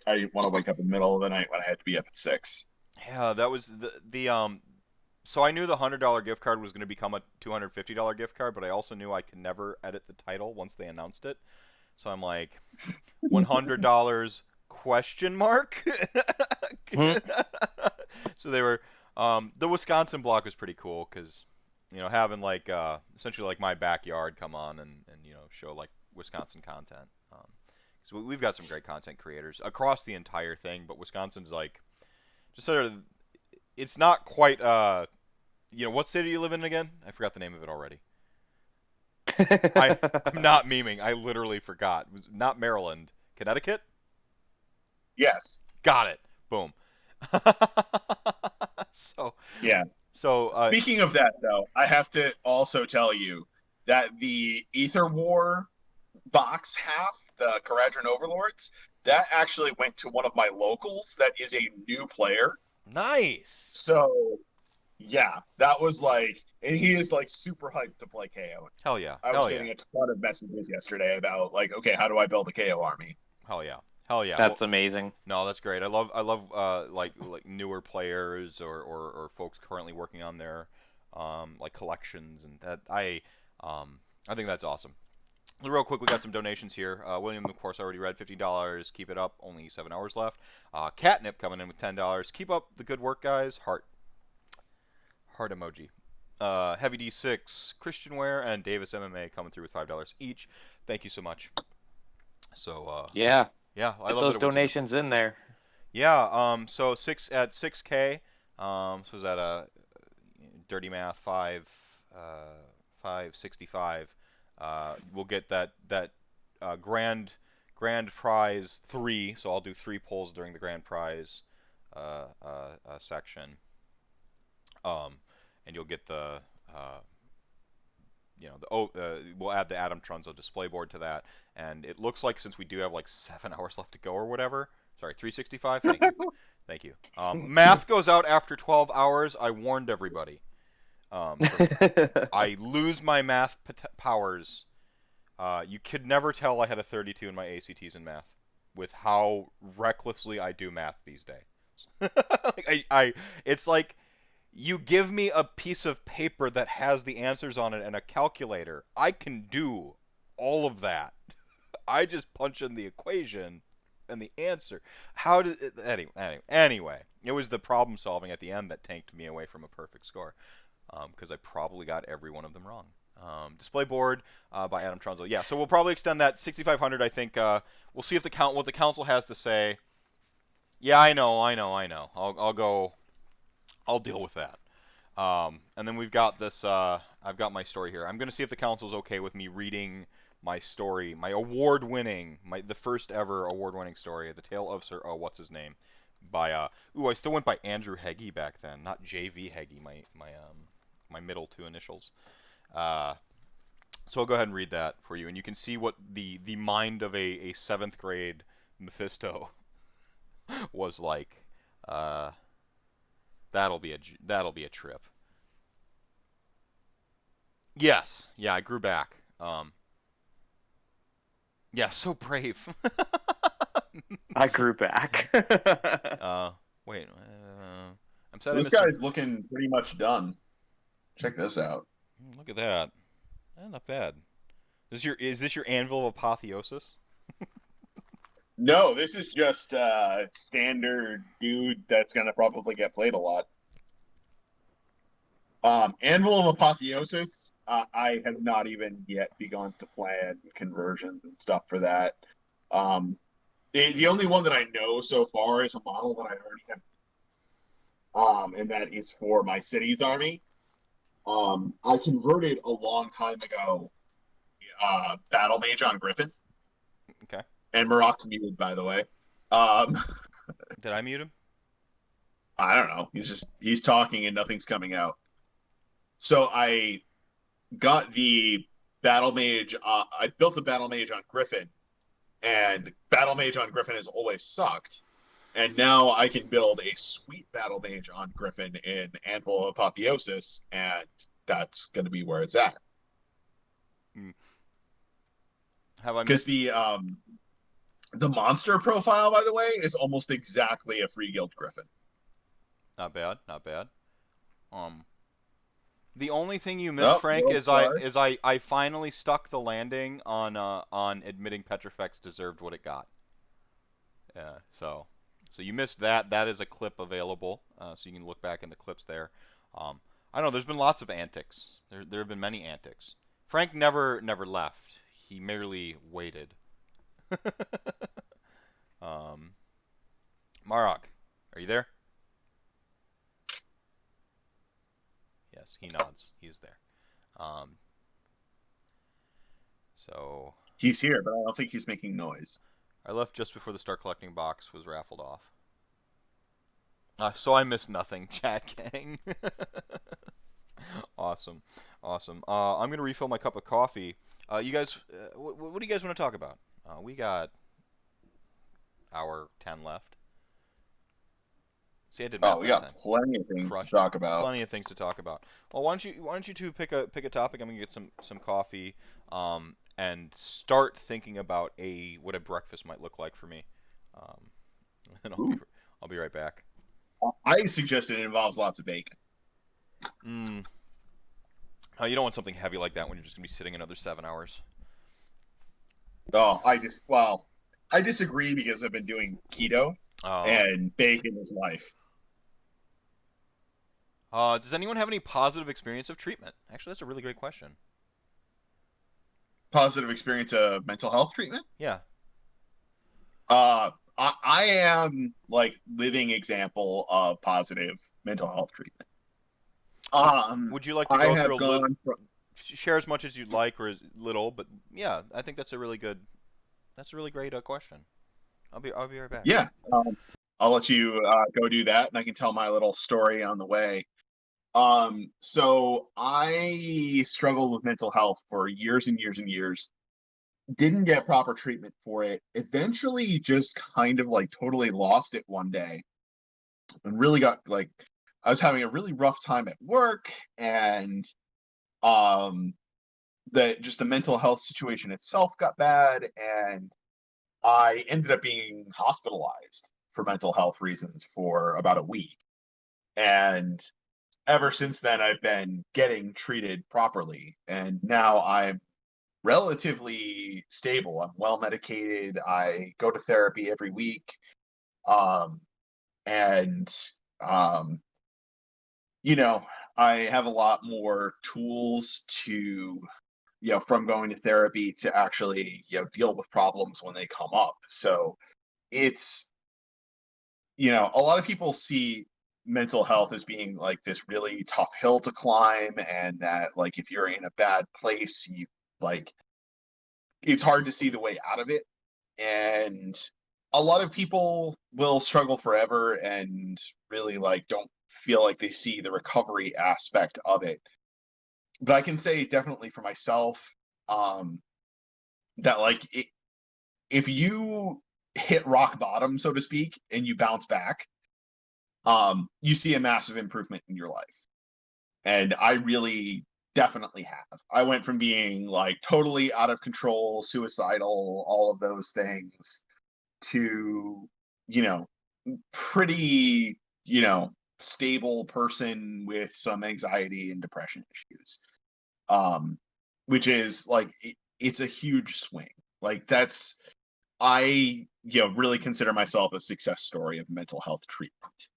I didn't want to wake up in the middle of the night when I had to be up at 6. Yeah, that was the. So I knew the $100 gift card was going to become a $250 gift card, but I also knew I could never edit the title once they announced it. So I'm like, $100 question mark. So they were. The Wisconsin block was pretty cool because, having like essentially like my backyard come on and show like Wisconsin content. So we've got some great content creators across the entire thing, but Wisconsin's like just sort of. It's not quite. What state are you living in again? I forgot the name of it already. I'm not memeing. I literally forgot. It was not Maryland, Connecticut. Yes. Got it. Boom. So Yeah. so Speaking of that, though, I have to also tell you that the Ether War box half, the Caradron Overlords, that actually went to one of my locals that is a new player. nice. So, yeah, that was like, and he is like super hyped to play KO. Hell yeah. I was Hell getting yeah. a ton of messages yesterday about like, okay, how do I build a KO army? Hell yeah. Hell yeah. That's amazing. No, that's great. I love like newer players or folks currently working on their like collections and that I think that's awesome. Real quick, we got some donations here. William, of course, already read $50. Keep it up. Only 7 hours left. Catnip coming in with $10. Keep up the good work, guys. Heart emoji. Heavy D6, Christian Ware, and Davis MMA coming through with $5 each. Thank you so much. So Yeah. yeah, I Get love those that donations in there. Yeah. So at 6K. So is that a dirty math 565. We'll get that grand prize 3. So I'll do 3 polls during the grand prize section. And you'll get the we'll add the Adam Trunzo display board to that, and it looks like since we do have like 7 hours left to go or whatever. Sorry, 365. Thank you, thank you. Math goes out after 12 hours. I warned everybody. I lose my math powers. You could never tell I had a 32 in my ACTs in math with how recklessly I do math these days. It's like you give me a piece of paper that has the answers on it and a calculator. I can do all of that. I just punch in the equation and the answer. Anyway, it was the problem solving at the end that tanked me away from a perfect score. Because I probably got every one of them wrong. Display board by Adam Trunzo. Yeah, so we'll probably extend that 6,500. I think we'll see if what the council has to say. Yeah, I know. I'll go. I'll deal with that. And then we've got this. I've got my story here. I'm going to see if the council's okay with me reading my story, my award-winning, the first ever award-winning story, The Tale of Sir what's his name, by I still went by Andrew Heggie back then, not J.V. Heggie, my middle 2 initials. So I'll go ahead and read that for you, and you can see what the mind of a 7th grade Mephisto was like. That'll be a trip. Yes, yeah, I grew back. Yeah, so brave. I grew back. Wait. I'm sad. This guy's looking pretty much done. Check this out. Look at that. Not bad. Is this your anvil of apotheosis? No, this is just standard dude that's gonna probably get played a lot. Anvil of Apotheosis, I have not even yet begun to plan conversions and stuff for that. The only one that I know so far is a model that I already have, and that is for my city's army. I converted a long time ago Battle Mage on Griffin. Okay. And Marrok's muted, by the way. Um, Did I mute him? I don't know. He's talking and nothing's coming out. So I got the Battle Mage. I built a Battle Mage on Griffin, and Battle Mage on Griffin has always sucked. And now I can build a sweet Battle Mage on Griffin in Anvil of Apotheosis, and that's going to be where it's at. Have I Because missed? the monster profile, by the way, is almost exactly a free guild Griffin. Not bad, not bad. The only thing you missed, Frank, is I finally stuck the landing on admitting Petrifex deserved what it got. Yeah, so you missed that. That is a clip available, so you can look back in the clips there. I don't know. There's been lots of antics. There have been many antics. Frank never left. He merely waited. Marrok, are you there? Yes, he nods. He's there. So He's here, but I don't think he's making noise. I left just before the start collecting box was raffled off. So I missed nothing, chat gang. Awesome. I'm gonna refill my cup of coffee. You guys, what do you guys want to talk about? We got hour 10 left. See, I did math We that got time. plenty of things to talk about. Plenty of things to talk about. Well, why don't you two pick a topic? I'm gonna get some coffee, and start thinking about what a breakfast might look like for me. And I'll be right back. I suggested it involves lots of bacon. You don't want something heavy like that when you're just gonna be sitting another 7 hours. Oh, I disagree because I've been doing keto, and bacon is life. Does anyone have any positive experience of treatment? Actually, that's a really great question. Positive experience of mental health treatment? Yeah. I am like living example of positive mental health treatment. Would you like to go through share as much as you'd like or as little? But yeah, I think that's a really great question. I'll be right back. Yeah, I'll let you go do that, and I can tell my little story on the way. So I struggled with mental health for years and years and years. Didn't get proper treatment for it. Eventually just kind of like totally lost it one day. And really got like I was having a really rough time at work, and the mental health situation itself got bad, and I ended up being hospitalized for mental health reasons for about a week. And ever since then, I've been getting treated properly, and now I'm relatively stable. I'm well medicated. I go to therapy every week, and I have a lot more tools to, from going to therapy to actually, deal with problems when they come up. So it's, a lot of people see mental health as being like this really tough hill to climb, and that like if you're in a bad place, you like it's hard to see the way out of it. And a lot of people will struggle forever and really like don't feel like they see the recovery aspect of it. But I can say definitely for myself, that like if you hit rock bottom, so to speak, and you bounce back, you see a massive improvement in your life. And I really definitely have. I went from being like totally out of control, suicidal, all of those things, to, pretty, stable person with some anxiety and depression issues. Which is like, it's a huge swing. Like I really consider myself a success story of mental health treatment.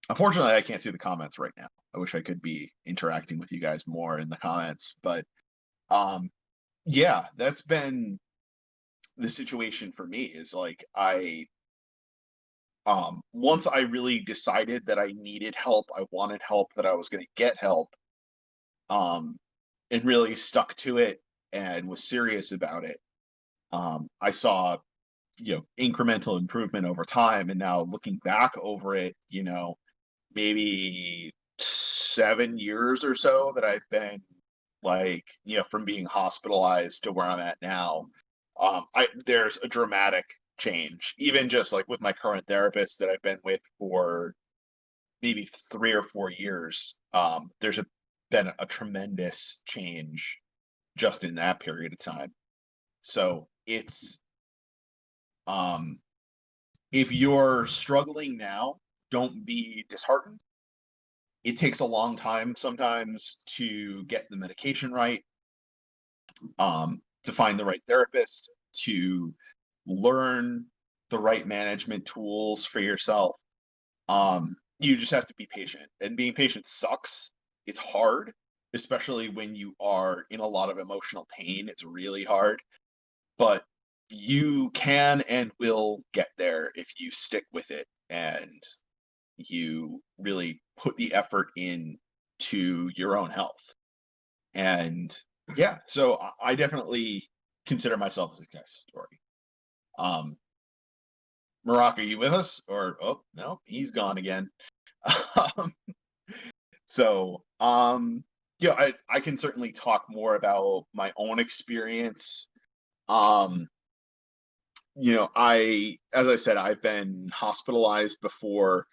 Unfortunately, I can't see the comments right now. I wish I could be interacting with you guys more in the comments, but yeah, that's been the situation for me. Is like I once I really decided that I needed help, I wanted help, that I was going to get help, and really stuck to it and was serious about it, I saw, incremental improvement over time. And now looking back over it, maybe 7 years or so that I've been from being hospitalized to where I'm at now, there's a dramatic change, even just like with my current therapist that I've been with for maybe 3 or 4 years. Been a tremendous change just in that period of time. So it's, if you're struggling now, don't be disheartened. It takes a long time sometimes to get the medication right, to find the right therapist, to learn the right management tools for yourself. You just have to be patient, and being patient sucks. It's hard, especially when you are in a lot of emotional pain. It's really hard, but you can and will get there if you stick with it and you really put the effort in to your own health. And yeah, so I definitely consider myself a success story. Marrok, are you with us? Or, oh no, he's gone again. So I can certainly talk more about my own experience. As I said, I've been hospitalized before.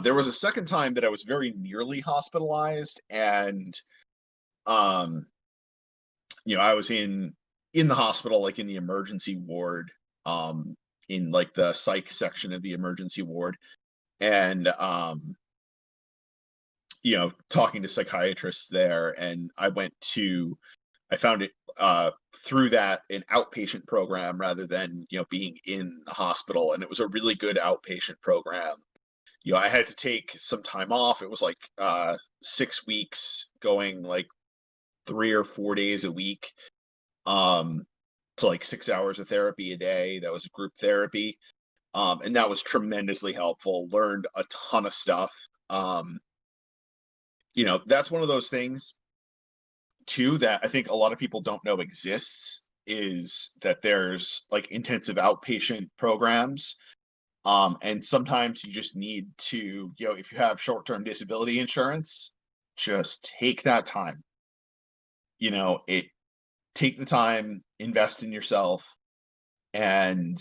There was a second time that I was very nearly hospitalized, and I was in the hospital, like in the emergency ward, in like the psych section of the emergency ward, and talking to psychiatrists there, and I found it through that an outpatient program rather than being in the hospital, and it was a really good outpatient program. I had to take some time off. It was like 6 weeks, going like 3 or 4 days a week, to like 6 hours of therapy a day. That was group therapy, and that was tremendously helpful. Learned a ton of stuff. That's one of those things too that I think a lot of people don't know exists, is that there's like intensive outpatient programs. And sometimes you just need to, if you have short-term disability insurance, just take that time. Take the time, invest in yourself, and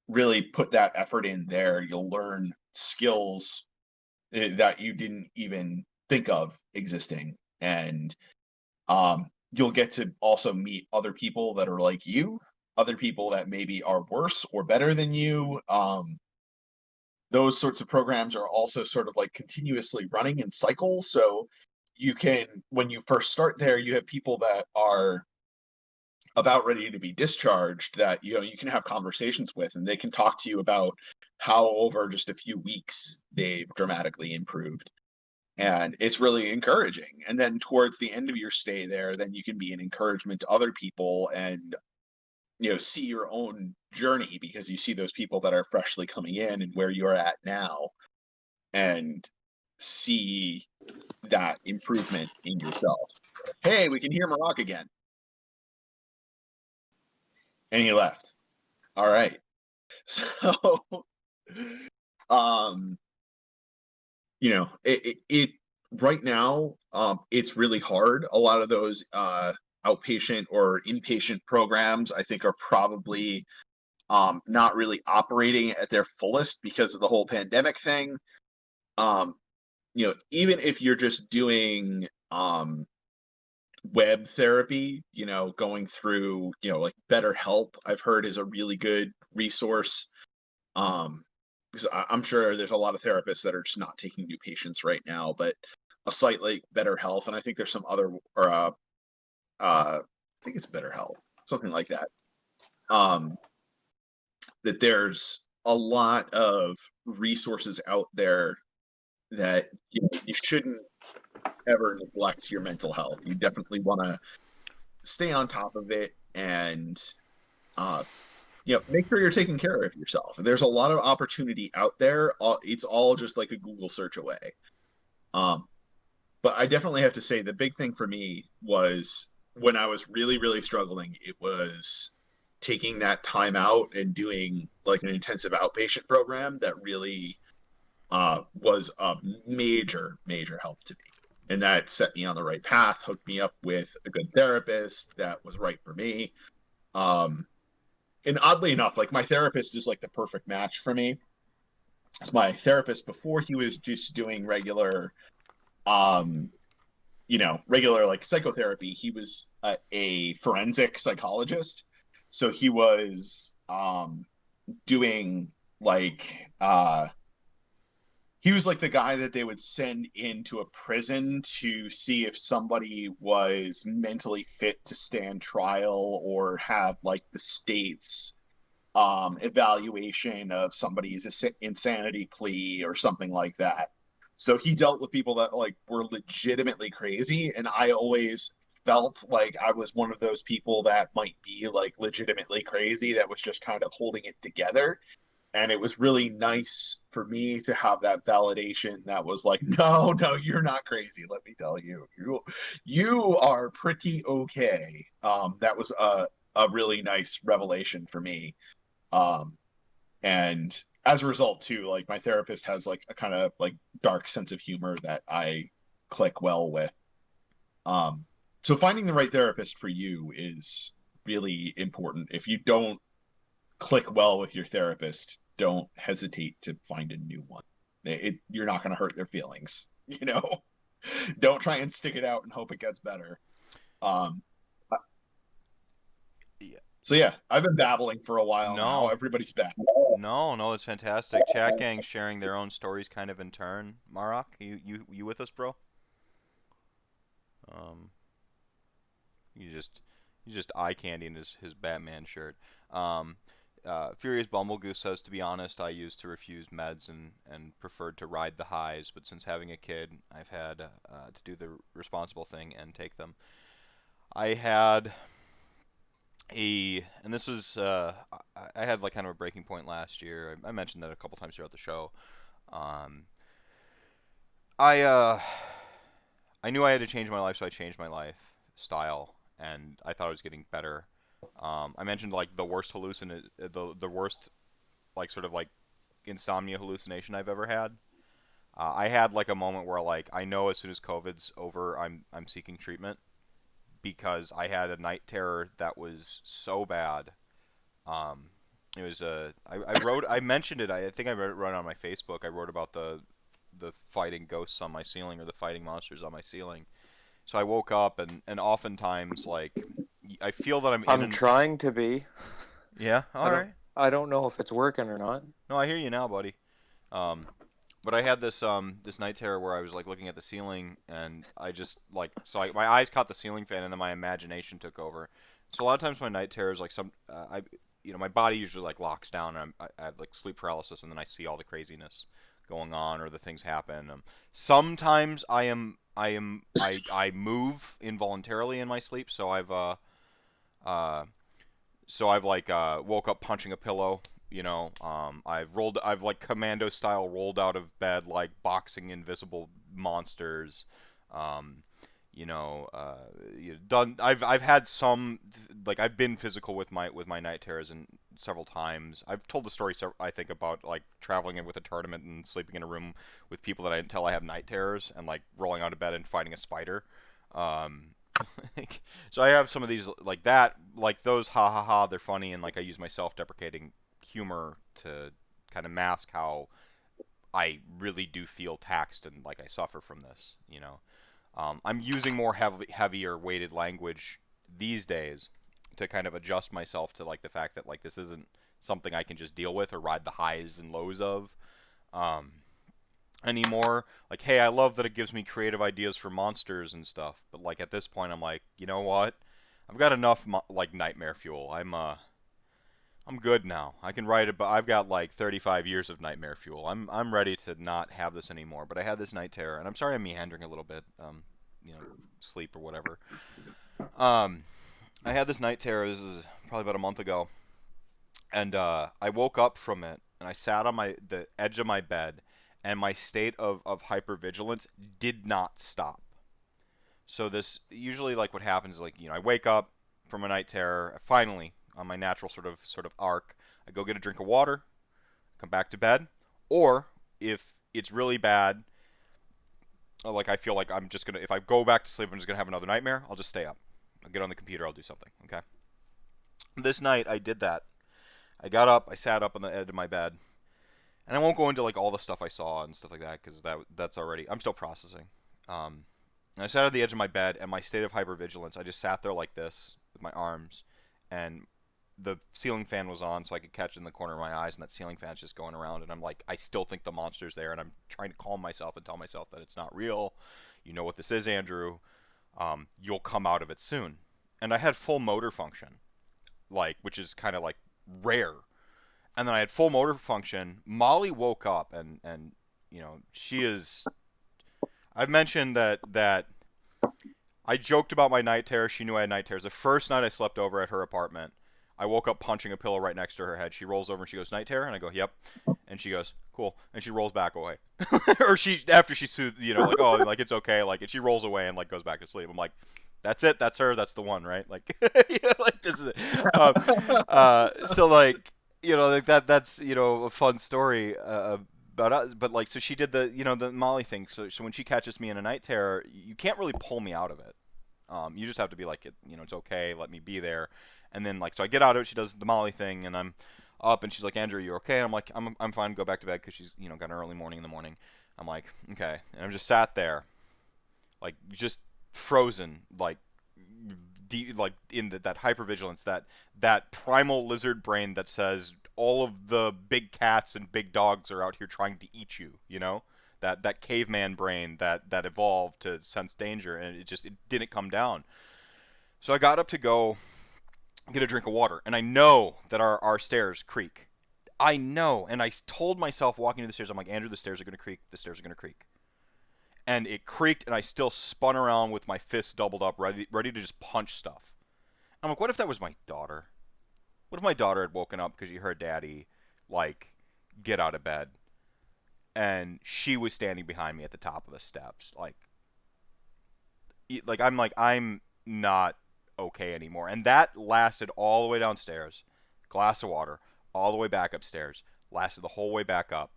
really put that effort in there. You'll learn skills that you didn't even think of existing. And you'll get to also meet other people that are like you, other people that maybe are worse or better than you. Those sorts of programs are also sort of like continuously running in cycles. So you can, when you first start there, you have people that are about ready to be discharged that you can have conversations with, and they can talk to you about how over just a few weeks they've dramatically improved. And it's really encouraging. And then towards the end of your stay there, then you can be an encouragement to other people and see your own journey, because you see those people that are freshly coming in and where you're at now, and see that improvement in yourself. Hey, we can hear Marrok again. And he left. All right. So, it right now, it's really hard. A lot of those outpatient or inpatient programs, I think, are probably not really operating at their fullest because of the whole pandemic thing. Even if you're just doing web therapy, going through, like BetterHelp, I've heard, is a really good resource. Because I'm sure there's a lot of therapists that are just not taking new patients right now, but a site like BetterHealth, and I think there's some other, or I think it's BetterHealth, something like that. That there's a lot of resources out there that you shouldn't ever neglect your mental health. You definitely want to stay on top of it and make sure you're taking care of yourself. There's a lot of opportunity out there. It's all just like a Google search away. Um, but I definitely have to say the big thing for me was when I was really, really struggling, it was taking that time out and doing like an intensive outpatient program that really was a major, major help to me. And that set me on the right path, hooked me up with a good therapist that was right for me. Um, and oddly enough, like my therapist is like the perfect match for me. It's my therapist before he was just doing um, regular like psychotherapy. He was a forensic psychologist. So he was doing like he was like the guy that they would send into a prison to see if somebody was mentally fit to stand trial or have like the state's evaluation of somebody's insanity plea or something like that. So he dealt with people that like were legitimately crazy, and I always felt like I was one of those people that might be like legitimately crazy that was just kind of holding it together. And it was really nice for me to have that validation that was like, no, no, you're not crazy. Let me tell you, you are pretty okay. That was a really nice revelation for me. Um, and as a result, too, like my therapist has like a kind of like dark sense of humor that I click well with. Um, so finding the right therapist for you is really important. If you don't click well with your therapist, don't hesitate to find a new one. You're not going to hurt their feelings, Don't try and stick it out and hope it gets better. Um, Yeah. so yeah, I've been babbling for a while now. No, Everybody's back. no, it's fantastic. Chat gang sharing their own stories kind of in turn. Marrok, you with us, bro? Um, you just eye candying his Batman shirt. Um, Furious Bumblegoose says, to be honest, I used to refuse meds and preferred to ride the highs, but since having a kid, I've had to do the responsible thing and take them. I had and this is, I had like kind of a breaking point last year. I mentioned that a couple times throughout the show. Um, I I knew I had to change my life, so I changed my lifestyle, and I thought I was getting better. I mentioned like the worst like sort of like insomnia hallucination I've ever had. I had like a moment where like I know as soon as COVID's over, I'm seeking treatment because I had a night terror that was so bad. Um, it was I mentioned it. I think I wrote it on my Facebook. I wrote about the fighting ghosts on my ceiling or the fighting monsters on my ceiling. So I woke up and oftentimes like I feel that I'm in I'm an trying to be. yeah, I all don't. right. I don't know if it's working or not. No, I hear you now, buddy. Um, but I had this night terror where I was like looking at the ceiling and I just like my eyes caught the ceiling fan and then my imagination took over. So a lot of times my night terror is like I my body usually like locks down and I have like sleep paralysis and then I see all the craziness going on or the things happen. Sometimes I move involuntarily in my sleep, so uh I've like woke up punching a pillow. I've like commando style rolled out of bed, like boxing invisible monsters. Um, done. I've had some like I've been physical with my night terrors and several times. I've told the story I think about like traveling in with a tournament and sleeping in a room with people that I didn't tell I have night terrors and like rolling out of bed and fighting a spider. Um, so I have some of these like that, like those ha ha ha, they're funny, and like I use my self-deprecating humor to kind of mask how I really do feel taxed and like I suffer from this. I'm using more heavier weighted language these days to kind of adjust myself to like the fact that like this isn't something I can just deal with or ride the highs and lows of. Um, Anymore. Like, hey, I love that it gives me creative ideas for monsters and stuff, but like at this point, I'm like, you know what? I've got enough like nightmare fuel. I'm good now. I can write it, but I've got like 35 years of nightmare fuel. I'm ready to not have this anymore. But I had this night terror, and I'm sorry I'm meandering a little bit. You know, sleep or whatever. Um, I had this night terror. This is probably about a month ago, And I woke up from it, and I sat on the edge of my bed, and my state of hypervigilance did not stop. So this usually like what happens is like I wake up from a night terror, finally on my natural sort of arc. I go get a drink of water, come back to bed, or if it's really bad, like I feel like I'm just gonna if I go back to sleep, I'm just gonna have another nightmare. I'll just stay up. I'll get on the computer. I'll do something. Okay. This night I did that. I got up. I sat up on the edge of my bed, and I won't go into like all the stuff I saw and stuff like that because that's already I'm still processing. Um, and I sat at the edge of my bed, and my state of hypervigilance, I just sat there like this with my arms, and the ceiling fan was on, so I could catch it in the corner of my eyes, and that ceiling fan's just going around, and I'm like, I still think the monster's there, and I'm trying to calm myself and tell myself that it's not real. You know what this is, Andrew. You'll come out of it soon. And I had full motor function, like, which is kind of like rare. And then I had full motor function. Molly woke up, and she is. I've mentioned that I joked about my night terror. She knew I had night terrors. The first night I slept over at her apartment, I woke up punching a pillow right next to her head. She rolls over and she goes, "Night terror?" And I go, "Yep." And she goes, "Cool." And she rolls back away. Or after she soothed, like, "Oh, like it's okay." Like, and she rolls away and like goes back to sleep. I'm like, "That's it. That's her. That's the one, right?" Like, like this is it. So like, like that's a fun story. But like, so she did the Molly thing. So when she catches me in a night terror, you can't really pull me out of it. You just have to be like, it's okay, let me be there. And then like, so I get out of it. She does the Molly thing, and I'm up, and she's like, "Andrew, you okay?" And I'm like, I'm fine. Go back to bed because she's got an early morning in the morning. I'm like, okay, and I'm just sat there, like just frozen, like like in that hypervigilance, that primal lizard brain that says all of the big cats and big dogs are out here trying to eat you. That caveman brain that evolved to sense danger, and it didn't come down. So I got up to go get a drink of water, and I know that our stairs creak. I know, and I told myself walking to the stairs, I'm like, Andrew, the stairs are going to creak, the stairs are going to creak. And it creaked, and I still spun around with my fists doubled up, ready to just punch stuff. I'm like, what if that was my daughter? What if my daughter had woken up because she heard Daddy, like, get out of bed, and she was standing behind me at the top of the steps, I'm not okay anymore. And that lasted all the way downstairs, glass of water, all the way back upstairs, lasted the whole way back up.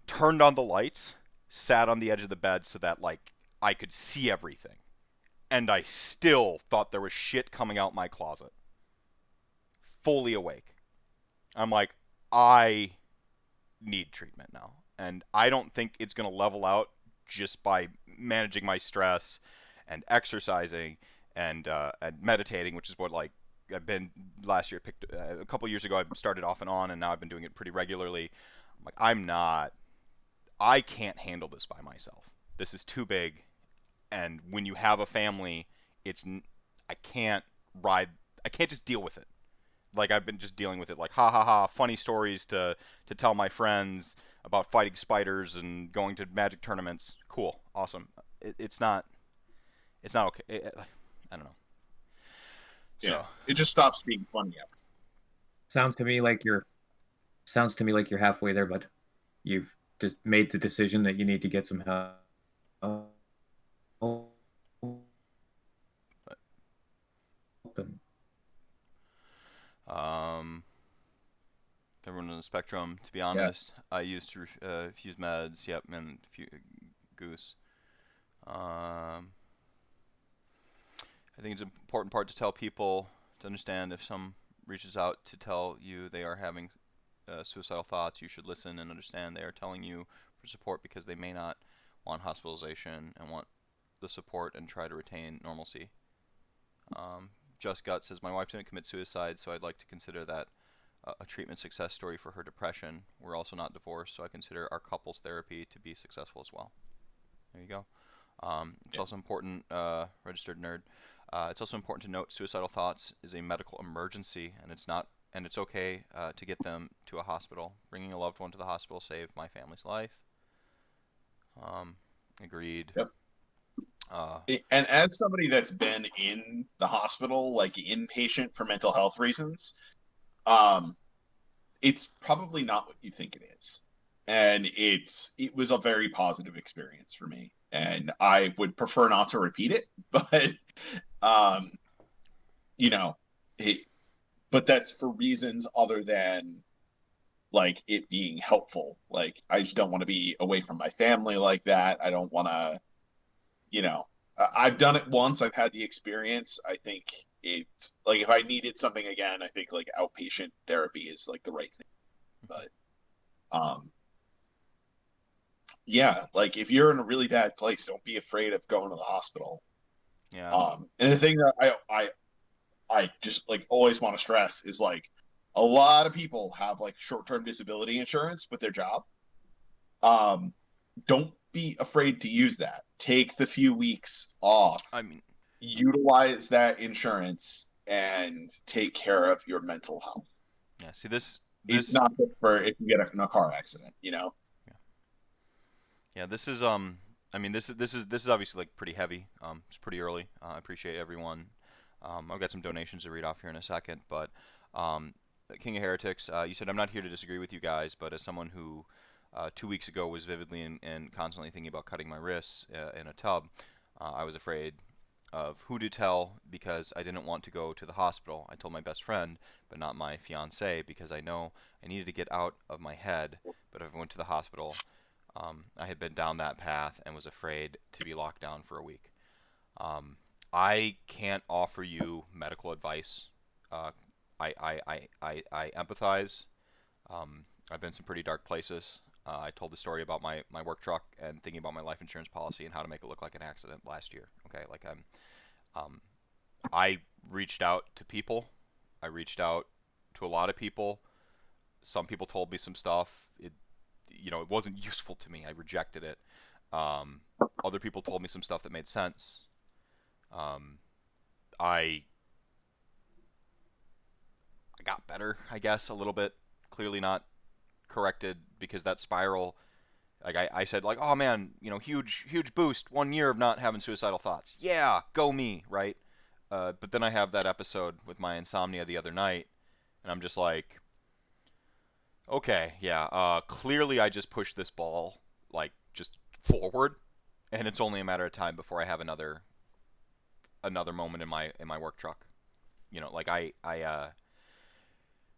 Turned on the lights, sat on the edge of the bed so that like I could see everything. And I still thought there was shit coming out my closet. Fully awake. I'm like, I need treatment now. And I don't think it's going to level out just by managing my stress and exercising and meditating, which is what like I've been last year. Picked a couple years ago. I started off and on, and now I've been doing it pretty regularly. I'm like, I can't handle this by myself. This is too big, and when you have a family, it's I can't ride. I can't just deal with it. Like I've been just dealing with it, like ha ha ha, funny stories to tell my friends about fighting spiders and going to magic tournaments. Cool, awesome. It's not okay. I don't know. Yeah, So it just stops being funny after. Sounds to me like you're halfway there, but you've just made the decision that you need to get some help. And um, everyone on the spectrum. To be yeah, honest, I used to refuse meds. Yep, and goose. Um, I think it's an important part to tell people to understand if some reaches out to tell you they are having suicidal thoughts, you should listen and understand they are telling you for support because they may not want hospitalization and want the support and try to retain normalcy. Just Gut says, my wife didn't commit suicide, so I'd like to consider that a treatment success story for her depression. We're also not divorced, so I consider our couples therapy to be successful as well. There you go. It's also important, registered nerd. It's also important to note suicidal thoughts is a medical emergency, and it's okay to get them to a hospital. Bringing a loved one to the hospital saved my family's life. Agreed. Yep. And as somebody that's been in the hospital, like inpatient for mental health reasons, it's probably not what you think it is. And it was a very positive experience for me. And I would prefer not to repeat it, but um, you know, it, but that's for reasons other than like it being helpful. Like I just don't want to be away from my family like that. I don't want to, you know, I've done it once. I've had the experience. I think it's like if I needed something again, I think like outpatient therapy is like the right thing. But um, yeah, like if you're in a really bad place, don't be afraid of going to the hospital. Yeah. And the thing that I just like always want to stress is like a lot of people have like short-term disability insurance with their job. Um, don't be afraid to use that. Take the few weeks off, I mean, utilize that insurance, and take care of your mental health. yeah. See, this It's this not just for if you get in a car accident, you know. yeah. This is I mean, this is obviously like pretty heavy. It's pretty early. I appreciate everyone. I've got some donations to read off here in a second, but um, King of Heretics, you said I'm not here to disagree with you guys, but as someone who 2 weeks ago was vividly and constantly thinking about cutting my wrists in a tub, I was afraid of who to tell because I didn't want to go to the hospital. I told my best friend, but not my fiance, because I know I needed to get out of my head. But if I went to the hospital, I had been down that path and was afraid to be locked down for a week. Um, I can't offer you medical advice. Uh, I empathize. I've been in some pretty dark places. I told the story about my work truck and thinking about my life insurance policy and how to make it look like an accident last year. Okay, like um, I reached out to people. I reached out to a lot of people. Some people told me some stuff. It wasn't useful to me. I rejected it. Um, Other people told me some stuff that made sense. Um, I I got better, I guess, a little bit. Clearly not corrected because that spiral. Like I said, like, oh man, huge boost, 1 year of not having suicidal thoughts. Yeah, go me, right? But then I have that episode with my insomnia the other night, and I'm just like, okay, yeah, clearly I just pushed this ball like just forward, and it's only a matter of time before I have another moment in my work truck. Like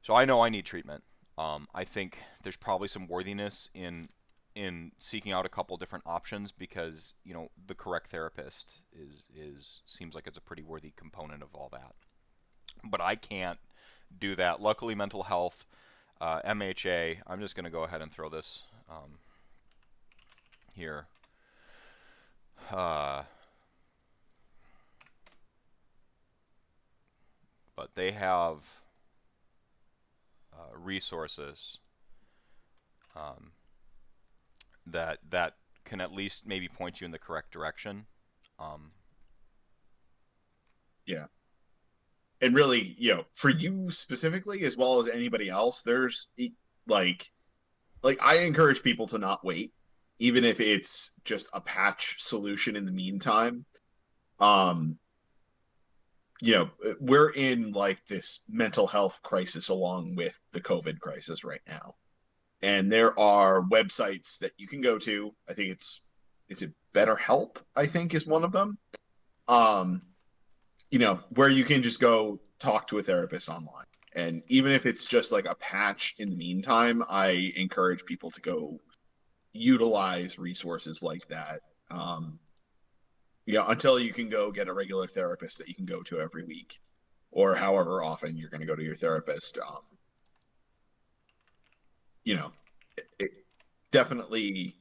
so I know I need treatment. I think there's probably some worthiness in seeking out a couple different options because the correct therapist is seems like it's a pretty worthy component of all that. But I can't do that. Luckily, mental health, MHA. I'm just gonna go ahead and throw this here. Uh, but they have resources um, that can at least maybe point you in the correct direction. Um, Yeah. And really, for you specifically, as well as anybody else, there's like, I encourage people to not wait, even if it's just a patch solution in the meantime. Um, we're in like this mental health crisis along with the COVID crisis right now. And there are websites that you can go to. I think is it BetterHelp, I think is one of them. Um, where you can just go talk to a therapist online. And even if it's just like a patch in the meantime, I encourage people to go utilize resources like that. Until you can go get a regular therapist that you can go to every week or however often you're going to go to your therapist. You know, it definitely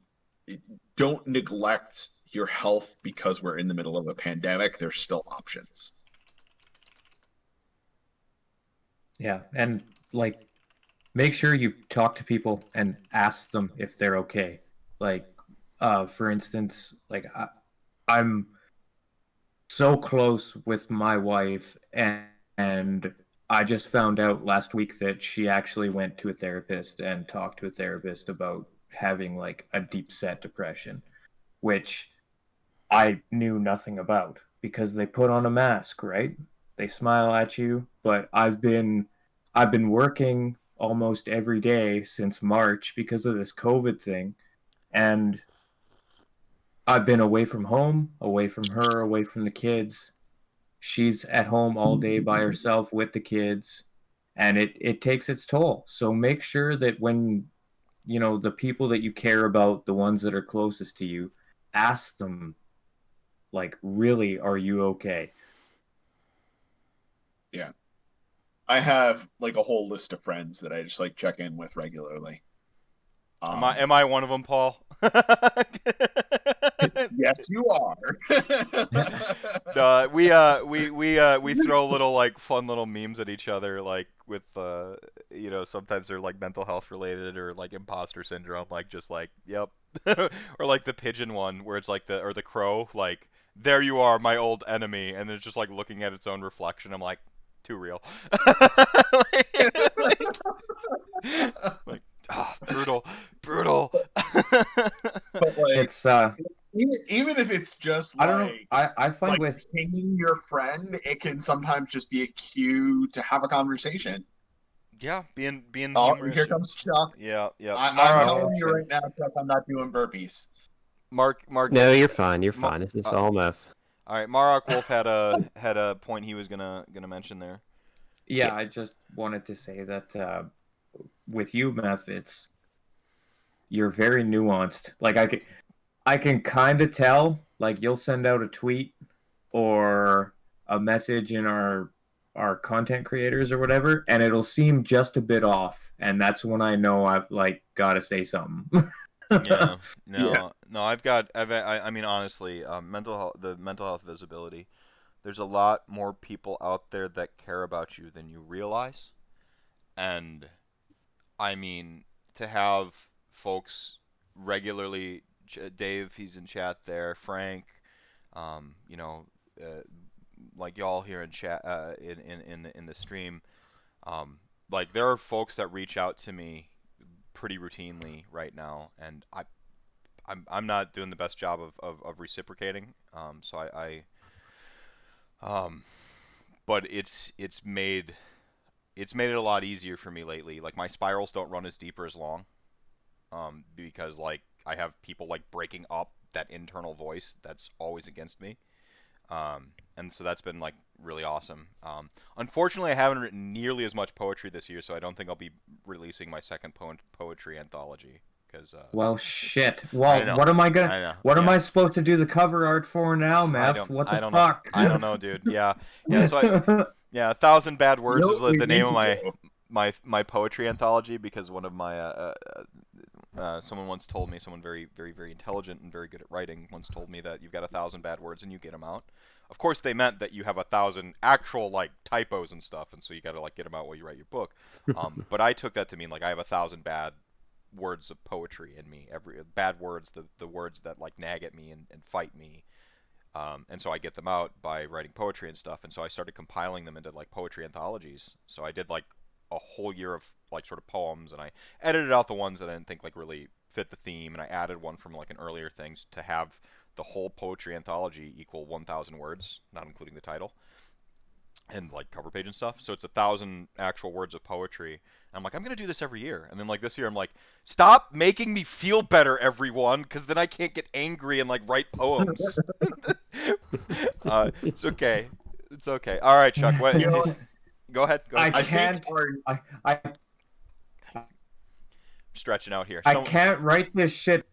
don't neglect your health because we're in the middle of a pandemic. There's still options. Yeah, and like make sure you talk to people and ask them if they're okay. Like, for instance, like I'm so close with my wife, and I just found out last week that she actually went to a therapist and talked to a therapist about having like a deep set depression, which I knew nothing about because they put on a mask, right? They smile at you, but I've been I've been working almost every day since March because of this COVID thing, and I've been away from home, away from her, away from the kids. She's at home all day by herself with the kids, and it takes its toll. So make sure that when the people that you care about, the ones that are closest to you, ask them, like, really, are you okay? Yeah. I have like a whole list of friends that I just like check in with regularly. Am I one of them, Paul? Yes, you are. No, we throw little like fun little memes at each other, like with sometimes they're like mental health related or like imposter syndrome, like just like yep, or like the pigeon one where it's like the crow, like there you are, my old enemy, and it's just like looking at its own reflection. I'm like, too real. Like, brutal, brutal. But like, It's even if it's just I don't know. like I find with pinging your friend, it can sometimes just be a cue to have a conversation. Yeah, being Oh, humorous. here comes Chuck. Yeah, yeah. I'm Oh telling you shit. right now, Chuck, I'm not doing burpees. Mark. No, you're fine. You're Ma- fine. This is all Meph. all right, Marrok Wolf had a point he was gonna mention there. Yeah, I just wanted to say that with you, Meph, you're very nuanced. Like I can kind of tell. Like you'll send out a tweet or a message in our content creators or whatever, and it'll seem just a bit off, and that's when I know I've like got to say something. Yeah, no, Yeah. no. I mean, honestly, the mental health visibility. There's a lot more people out there that care about you than you realize, and I mean, to have folks regularly, Dave, he's in chat there, Frank, um, you know, uh, like y'all here in chat, in the stream, um, like there are folks that reach out to me pretty routinely right now, and I'm not doing the best job of reciprocating. So um, but it's made it a lot easier for me lately. Like my spirals don't run as deep or as long, because like I have people like breaking up that internal voice that's always against me. And so that's been like really awesome. Unfortunately, I haven't written nearly as much poetry this year, so I don't think I'll be releasing my second poetry anthology. Because Well, shit. I Well, know, what am I gonna? I know, What am yeah. I supposed to do the cover art for now, Meph? What I the don't know, fuck? I don't know, dude. Yeah, yeah. Yeah, 1,000 Bad You Words know is what we the name need of to do? my poetry anthology because one of my someone once told me, someone very very very intelligent and very good at writing once told me that you've got 1,000 bad words and you get them out. Of course, they meant that you have 1,000 actual like typos and stuff, and so you got to like get them out while you write your book. But I took that to mean like I have 1,000 bad words of poetry in me. Every bad words, the words that like nag at me and fight me. And so I get them out by writing poetry and stuff. And so I started compiling them into like poetry anthologies. So I did like a whole year of like sort of poems, and I edited out the ones that I didn't think like really fit the theme, and I added one from like an earlier things to have the whole poetry anthology equal 1,000 words, not including the title and like cover page and stuff. So it's 1,000 actual words of poetry. And I'm like, I'm gonna do this every year. And then like this year, I'm like, stop making me feel better, everyone, because then I can't get angry and like write poems. It's okay. It's okay. All right, Chuck. What? You know, Go ahead. Go I ahead. I can't. think our I Stretching out here. I can't write this shit.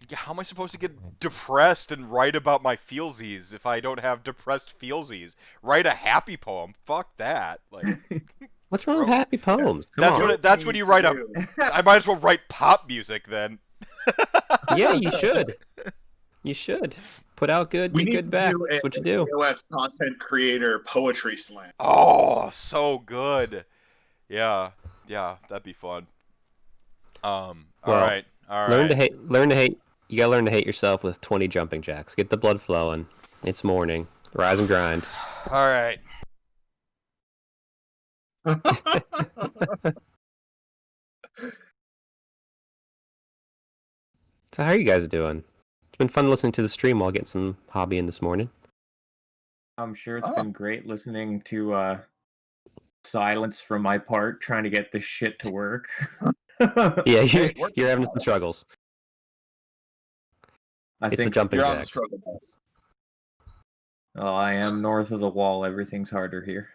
Yeah, how am I supposed to get depressed and write about my feelsies if I don't have depressed feelsies? Write a happy poem. Fuck that. Like What's wrong with happy poems? Come that's on. that's when you write a. I might as well write pop music then. Yeah, you should. You should. Put out good, We get need good to back. do That's what you do. AOS content creator poetry slam. Oh, so good. Yeah, yeah, that'd be fun. All Well, right, all right. Learn to hate. You gotta learn to hate yourself with 20 jumping jacks. Get the blood flowing. It's morning. Rise and grind. All right. So how are you guys doing? It's been fun listening to the stream while getting some hobby in this morning. I'm sure it's Oh. been great listening to silence from my part trying to get this shit to work. Yeah, Hey, it works you're having now. some struggles. I It's the think jumping You're on the jacks. struggle bus. I am north of the wall. Everything's harder here.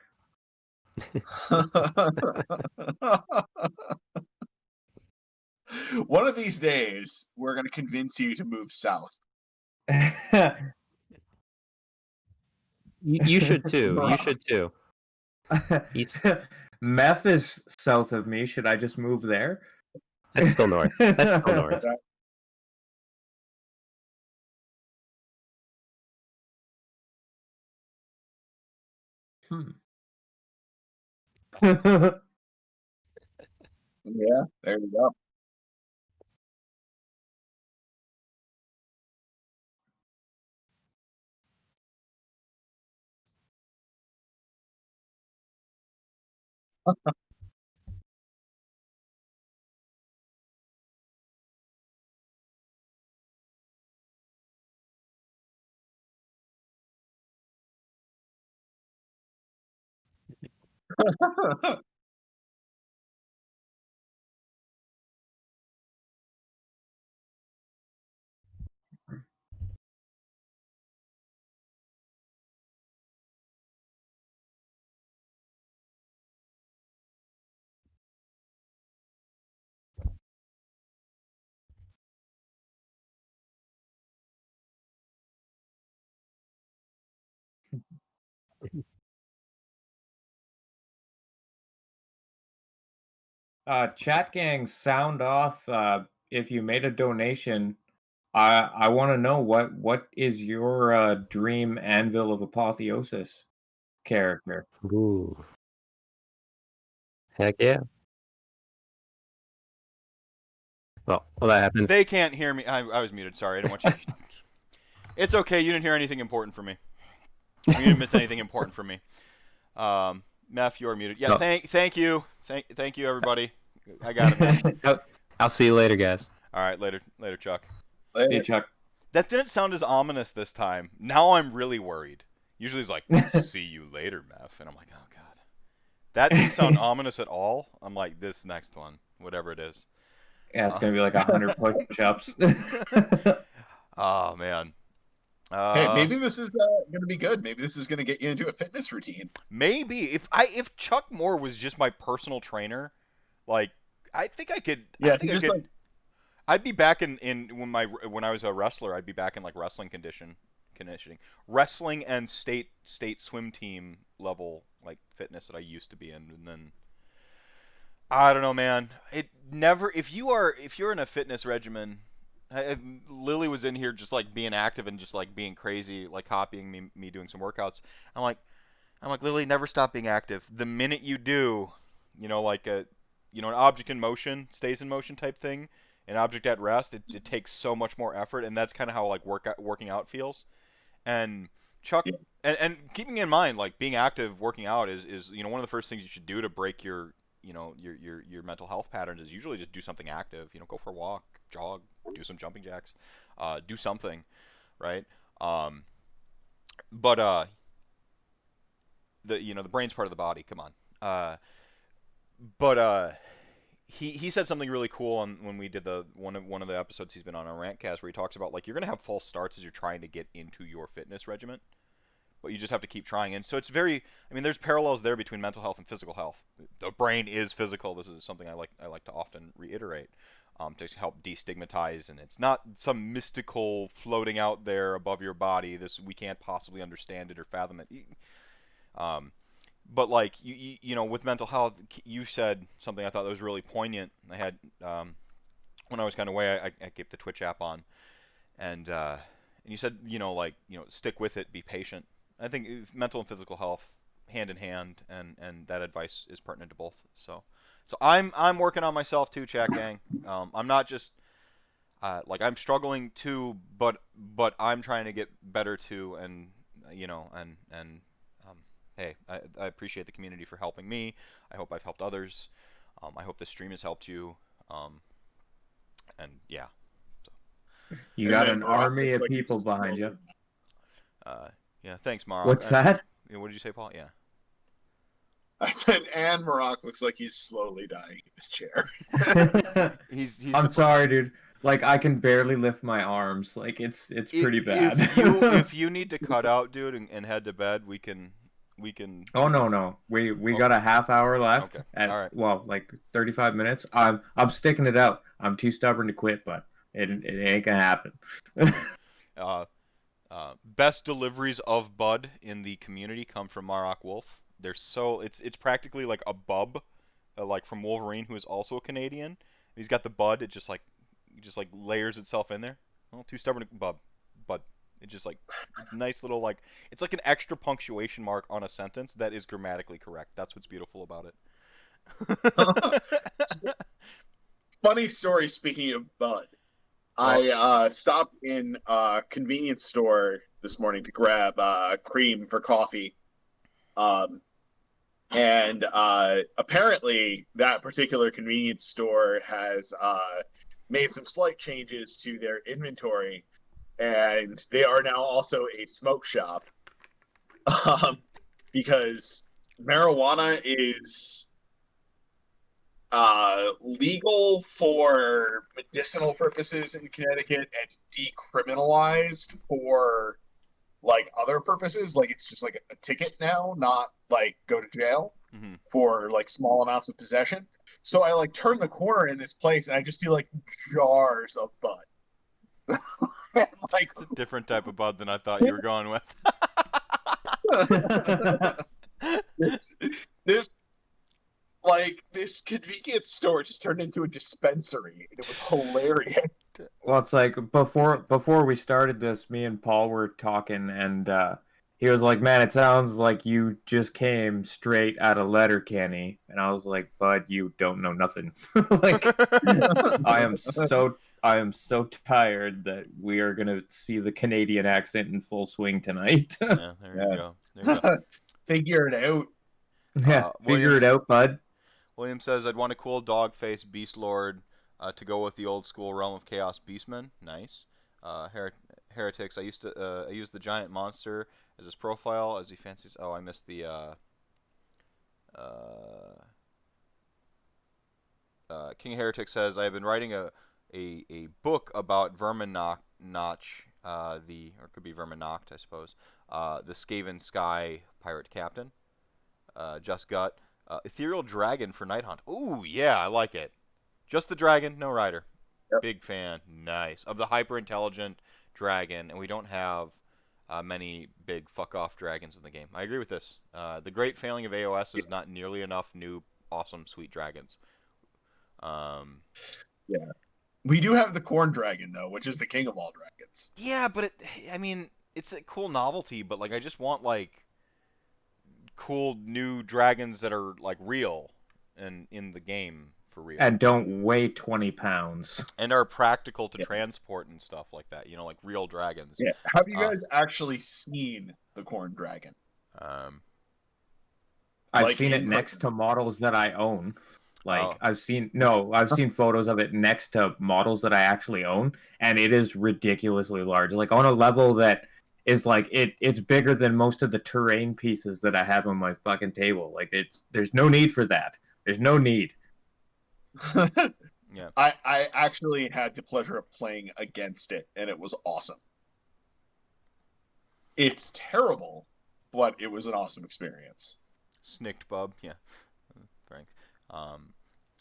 One of these days, we're going to convince you to move south. You should too. You should too. East. Meph is south of me. Should I just move there? That's still north. That's still north. Yeah, there you go. Chat gang, sound off. If you made a donation, I want to know what is your dream Anvil of Apotheosis character? Ooh. Heck yeah. Well, that happens. They can't hear me. I was muted. Sorry, I didn't want you. It's okay. You didn't hear anything important from me. You didn't miss anything important from me. Meph, you are muted. Yeah. No. Thank you. Thank you, everybody. I got it, man. I'll see you later, guys. All right. Later, Chuck. See you, Chuck. That didn't sound as ominous this time. Now I'm really worried. Usually it's like, see you later, Meph. And I'm like, oh, God. That didn't sound ominous at all. I'm like, this next one, whatever it is. Yeah, it's going to be like 100 push-ups. Oh, man. Hey, maybe this is going to be good. Maybe this is going to get you into a fitness routine. Maybe. If Chuck Moore was just my personal trainer, like, I think I could. Yeah, I think I could. Like... I'd be back in when I was a wrestler. I'd be back in like wrestling conditioning, wrestling and state swim team level like fitness that I used to be in, and then I don't know, man. It never. If you're in a fitness regimen, Lily was in here just like being active and just like being crazy, like copying me doing some workouts. I'm like, Lily, never stop being active. The minute you do, like an object in motion stays in motion type thing. An object at rest, it takes so much more effort, and that's kind of how like working out feels. And Chuck, yeah. and keeping in mind, like being active, working out is one of the first things you should do to break your mental health patterns is usually just do something active. Go for a walk, jog, do some jumping jacks, do something, right? But the brain's part of the body. Come on. He said something really cool when we did one of the episodes he's been on Rantcast, where he talks about like you're gonna have false starts as you're trying to get into your fitness regimen, but you just have to keep trying. And so it's there's parallels there between mental health and physical health. The brain is physical. This is something I like to often reiterate to help destigmatize, and it's not some mystical floating out there above your body. We can't possibly understand it or fathom it. But like with mental health, you said something I thought that was really poignant. I had when I was kind of away, I kept the Twitch app on, and you said stick with it, be patient. I think mental and physical health hand in hand, and that advice is pertinent to both. So I'm working on myself too, chat gang. I'm not just I'm struggling too, but I'm trying to get better too, and hey, I appreciate the community for helping me. I hope I've helped others. I hope this stream has helped you. And yeah. So. You got an army of people behind you. Yeah, thanks, Marrok. What's that? What did you say, Paul? Yeah. I said, and Marrok looks like he's slowly dying in his chair. He's I'm sorry, dude. Like I can barely lift my arms. Like it's pretty bad. if you need to cut out, dude, and head to bed, we can Oh no. We Oh, got a half hour left okay. at All right. well, like 35 minutes. I'm sticking it out. I'm too stubborn to quit, but it ain't gonna happen. Uh, best deliveries of Bud in the community come from Marrok Wolf. They're so it's practically like a bub, like from Wolverine, who is also a Canadian. He's got the Bud. It just like layers itself in there. Well, too stubborn to Bud. It just like nice little like it's like an extra punctuation mark on a sentence that is grammatically correct. That's what's beautiful about it. Funny story. Speaking of Bud, I stopped in a convenience store this morning to grab cream for coffee. And apparently, that particular convenience store has made some slight changes to their inventory, and they are now also a smoke shop because marijuana is legal for medicinal purposes in Connecticut and decriminalized for like other purposes. Like it's just like a ticket now, not like go to jail Mm-hmm. for like small amounts of possession. So I like turn the corner in this place and I just see like jars of bud. And, like It's a different type of Bud than I thought you were going with. this like this convenience store just turned into a dispensary. It was hilarious. Well, it's like before we started this, me and Paul were talking, and he was like, "Man, it sounds like you just came straight out of Letterkenny," and I was like, "Bud, you don't know nothing." Like, I am so tired that we are gonna see the Canadian accent in full swing tonight. Yeah, there you go. There you go. Figure it out. Yeah, figure it out, bud. William says, I'd want a cool dog face Beast Lord to go with the old school Realm of Chaos Beastman. Nice. Heretics. I used the giant monster as his profile as he fancies. Oh, I missed the. King Heretic says, I have been writing a book about Vermin Notch, or it could be Vermin Noct, I suppose, the Skaven Sky pirate captain. Just Gut. Ethereal Dragon for Night Hunt. Ooh, yeah, I like it. Just the dragon, no rider. Yep. Big fan. Nice. Of the hyper-intelligent dragon, and we don't have many big fuck-off dragons in the game. I agree with this. The great failing of AOS is not nearly enough new, awesome, sweet dragons. Yeah. We do have the corn dragon though, which is the king of all dragons. Yeah, but it's a cool novelty, but like I just want like cool new dragons that are like real and in the game for real. And don't weigh 20 pounds. And are practical to transport and stuff like that. Like real dragons. Yeah. Have you guys actually seen the corn dragon? I've seen it next to models that I own. Like I've seen photos of it next to models that I actually own, and it is ridiculously large. Like on a level that is like it's bigger than most of the terrain pieces that I have on my fucking table. Like there's no need for that. There's no need. Yeah. I actually had the pleasure of playing against it, and it was awesome. It's terrible, but it was an awesome experience. Snicked bub, yeah. Frank.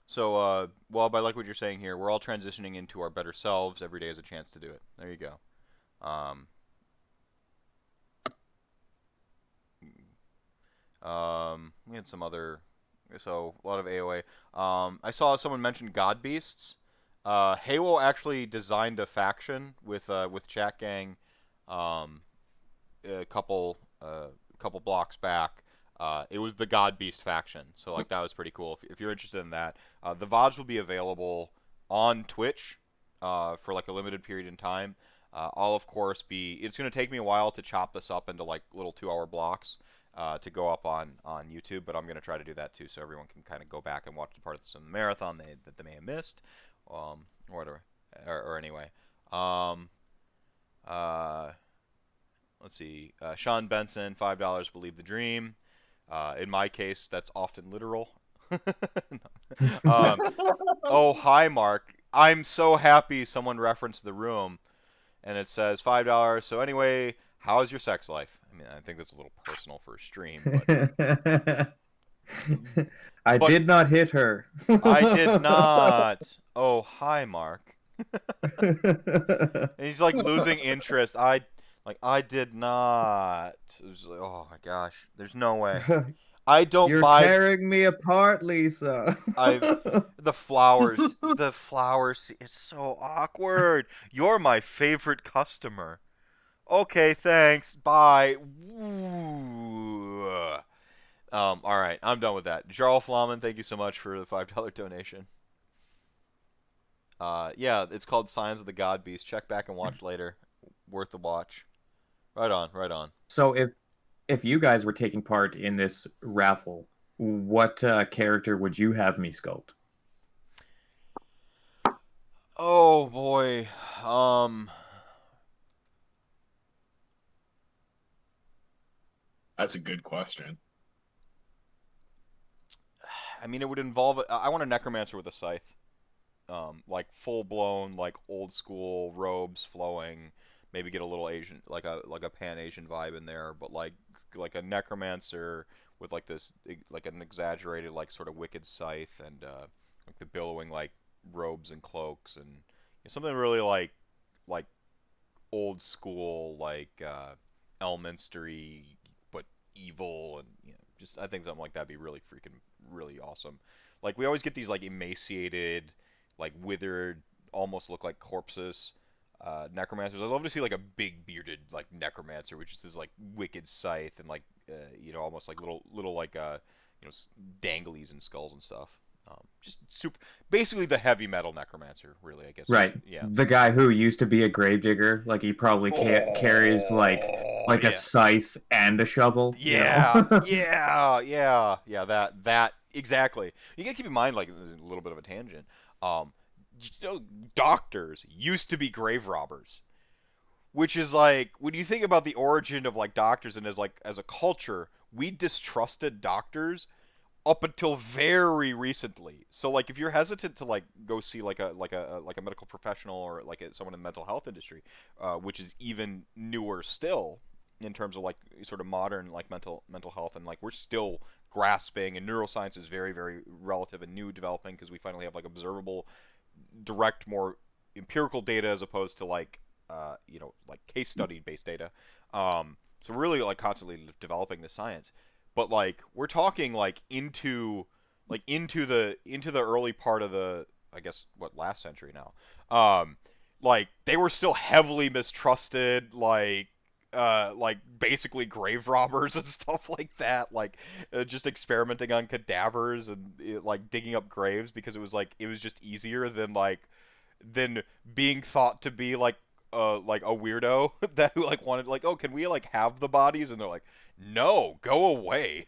So, Wub, I like what you're saying here. We're all transitioning into our better selves. Every day is a chance to do it. There you go. We had some other, so a lot of AOA. I saw someone mention God Beasts. Heywoah actually designed a faction with Chat Gang, a couple blocks back. It was the God Beast faction, so like that was pretty cool. If you're interested in that, the VODs will be available on Twitch for like a limited period in time. I'll of course it's going to take me a while to chop this up into like little 2-hour blocks to go up on YouTube, but I'm going to try to do that too, so everyone can kind of go back and watch the parts of the marathon that they may have missed, or whatever, or anyway. Let's see. Sean Benson, $5. Believe the dream. In my case, that's often literal. um, oh, hi, Mark. I'm so happy someone referenced the room, and it says $5. So anyway, how's your sex life? I mean, I think that's a little personal for a stream, I but did not hit her. I did not. Oh, hi, Mark. And he's like losing interest. I did not. It was like, oh my gosh, there's no way. I don't You're buy. tearing me apart, Lisa. I've the flowers. The flowers. It's so awkward. You're my favorite customer. Okay, thanks. Bye. Woo. All right, I'm done with that. Jarl Flamen, thank you so much for the $5 donation. Yeah, it's called Signs of the God Beast. Check back and watch later. Worth the watch. Right on, right on. So if you guys were taking part in this raffle, what character would you have me sculpt? Oh boy. That's a good question. I mean, it would involve. I want a necromancer with a scythe. Like full blown, like old school robes flowing. Maybe get a little Asian, like a Pan Asian vibe in there, but like a necromancer with like this, like an exaggerated, like sort of wicked scythe and like the billowing like robes and cloaks and something really like old school like Elminstery but evil and just I think something like that'd be really freaking really awesome. Like we always get these like emaciated, like withered, almost look like corpses necromancers. I'd love to see like a big bearded like necromancer, which is this like wicked scythe and like almost like little like danglies and skulls and stuff. Just super, basically the heavy metal necromancer, really. I guess. Right. Yeah. The guy who used to be a gravedigger, like he probably carries like a Yeah. scythe and a shovel. Yeah, You know? yeah. That exactly. You gotta keep in mind, like a little bit of a tangent. Um, doctors used to be grave robbers, which is like when you think about the origin of like doctors and as a culture, we distrusted doctors up until very recently. So like if you're hesitant to like go see like a medical professional or like someone in the mental health industry, which is even newer still in terms of like sort of modern like mental health and like we're still grasping and neuroscience is very relative and new developing because we finally have like observable direct more empirical data as opposed to like like case study based data. So we're really like constantly developing the science but like we're talking like into the early part of the I guess what last century now. Like they were still heavily mistrusted, like basically grave robbers and stuff like that, like just experimenting on cadavers and like digging up graves because it was just easier than being thought to be like a weirdo that who like wanted like, oh, can we like have the bodies? And they're like, no, go away.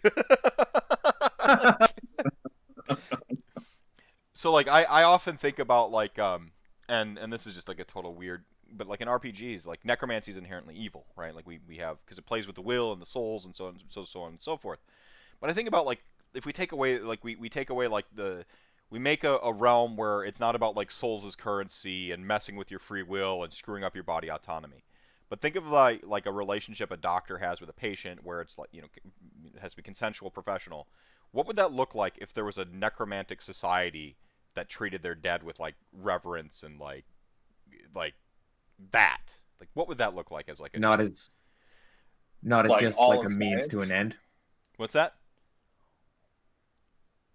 So like I often think about like and this is just like a total weird but like in RPGs like necromancy is inherently evil, right? Like we have because it plays with the will and the souls and so on and so forth. But I think about like if we take away like we take away like the we make a realm where it's not about like souls as currency and messing with your free will and screwing up your body autonomy. But think of like a relationship a doctor has with a patient where it's like it has to be consensual, professional. What would that look like if there was a necromantic society that treated their dead with like reverence and like that? Like what would that look like as like a not as Like just all like of a means science? to an end. what's that?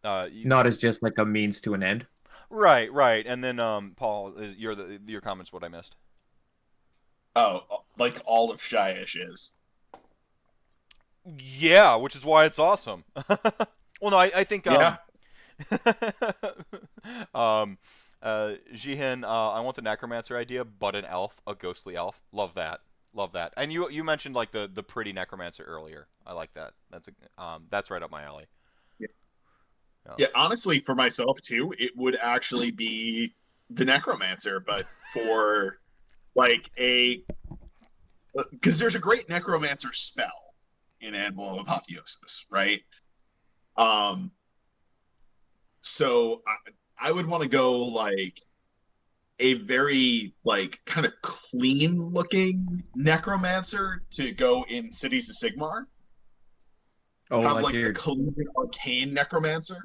Not as just like a means to an end. Right. And then Paul, your comments what I missed. Oh, like all of Shyish is. Yeah, which is why it's awesome. Well, no, I think Yeah. Jihin, I want the necromancer idea, but an elf, a ghostly elf. Love that. Love that. And you mentioned like the pretty necromancer earlier. I like that. That's right up my alley. Yeah. Yeah. Yeah, honestly, for myself too, it would actually be the Necromancer, but for like because there's a great Necromancer spell in Anvil of Apotheosis, right? Um, so I would want to go like a very like kind of clean looking necromancer to go in Cities of Sigmar. Oh, Have like a collegiate arcane necromancer.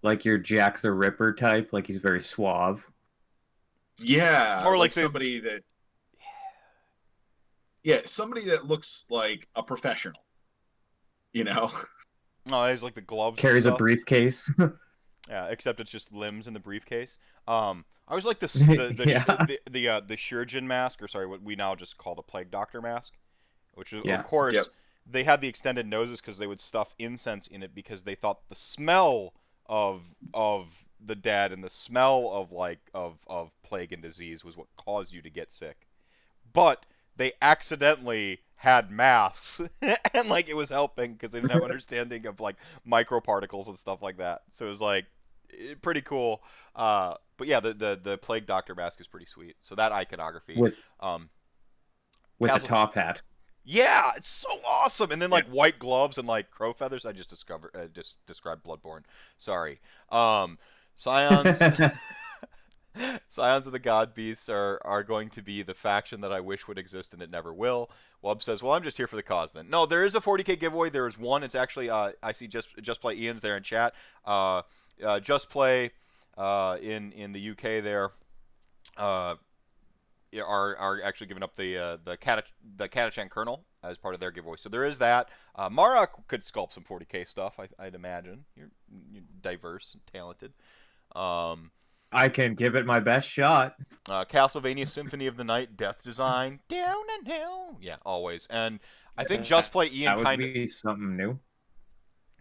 like your Jack the Ripper type, like he's very suave. Yeah, Or like the somebody that yeah, somebody that looks like a professional, you know? no, he's like the gloves and Carries a stuff. briefcase. Yeah, except it's just limbs in the briefcase. I was like Yeah. the Shurjin mask, or sorry, what we now just call the Plague Doctor mask, which is, Yeah. of course, Yep. they had the extended noses because they would stuff incense in it because they thought the smell of the dead and the smell of of plague and disease was what caused you to get sick. But they accidentally had masks and like it was helping because they didn't have understanding of like microparticles and stuff like that. So it was like pretty cool. But yeah, the plague doctor mask is pretty sweet. So that iconography With um with a Castle, top hat. yeah, it's so awesome. And then like white gloves and like crow feathers. I just described Bloodborne. Sorry. Scions Scions of the God Beasts are going to be the faction that I wish would exist and it never will. Wub says, "Well, I'm just here for the cause then." No, there is a 40k giveaway. There is one. It's actually I see just play Ian's there in chat. Just play in the UK there. Are actually giving up the Catachan Kernel as part of their giveaway. So there is that. Marrok could sculpt some 40k stuff. I'd imagine you're diverse and talented. I can give it my best shot. Castlevania Symphony of the Night Death Design down in hell. Yeah, always. And I think Just Play Ian that would kind of. be something new.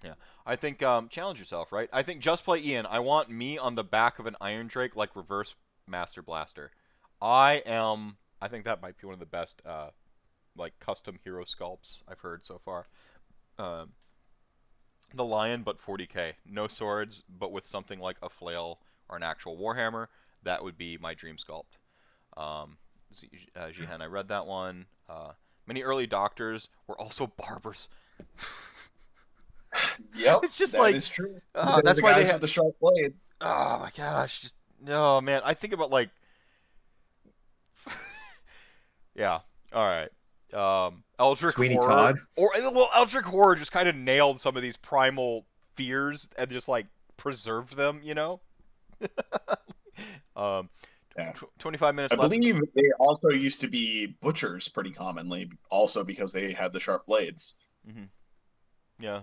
Yeah, I think challenge yourself, right? I think Just Play Ian. I want me on the back of an Iron Drake like Reverse Master Blaster. I think that might be one of the best like custom hero sculpts I've heard so far. The Lion, but 40k, no swords, but with something like a flail or an actual warhammer. That would be my dream sculpt. Jihan, I read that one. Many early doctors were also barbers. Yep, It's just that like is true. that's the why guys they have with the sharp blades. Oh my gosh! No, man. I think about like, yeah. All right. Eldritch Sweeney Horror, Todd. or well, Eldritch Horror just kind of nailed some of these primal fears and just like preserved them. You know. um, Yeah. 25 minutes I left. believe they also used to be butchers pretty commonly, also because they had the sharp blades. Mm-hmm. Yeah.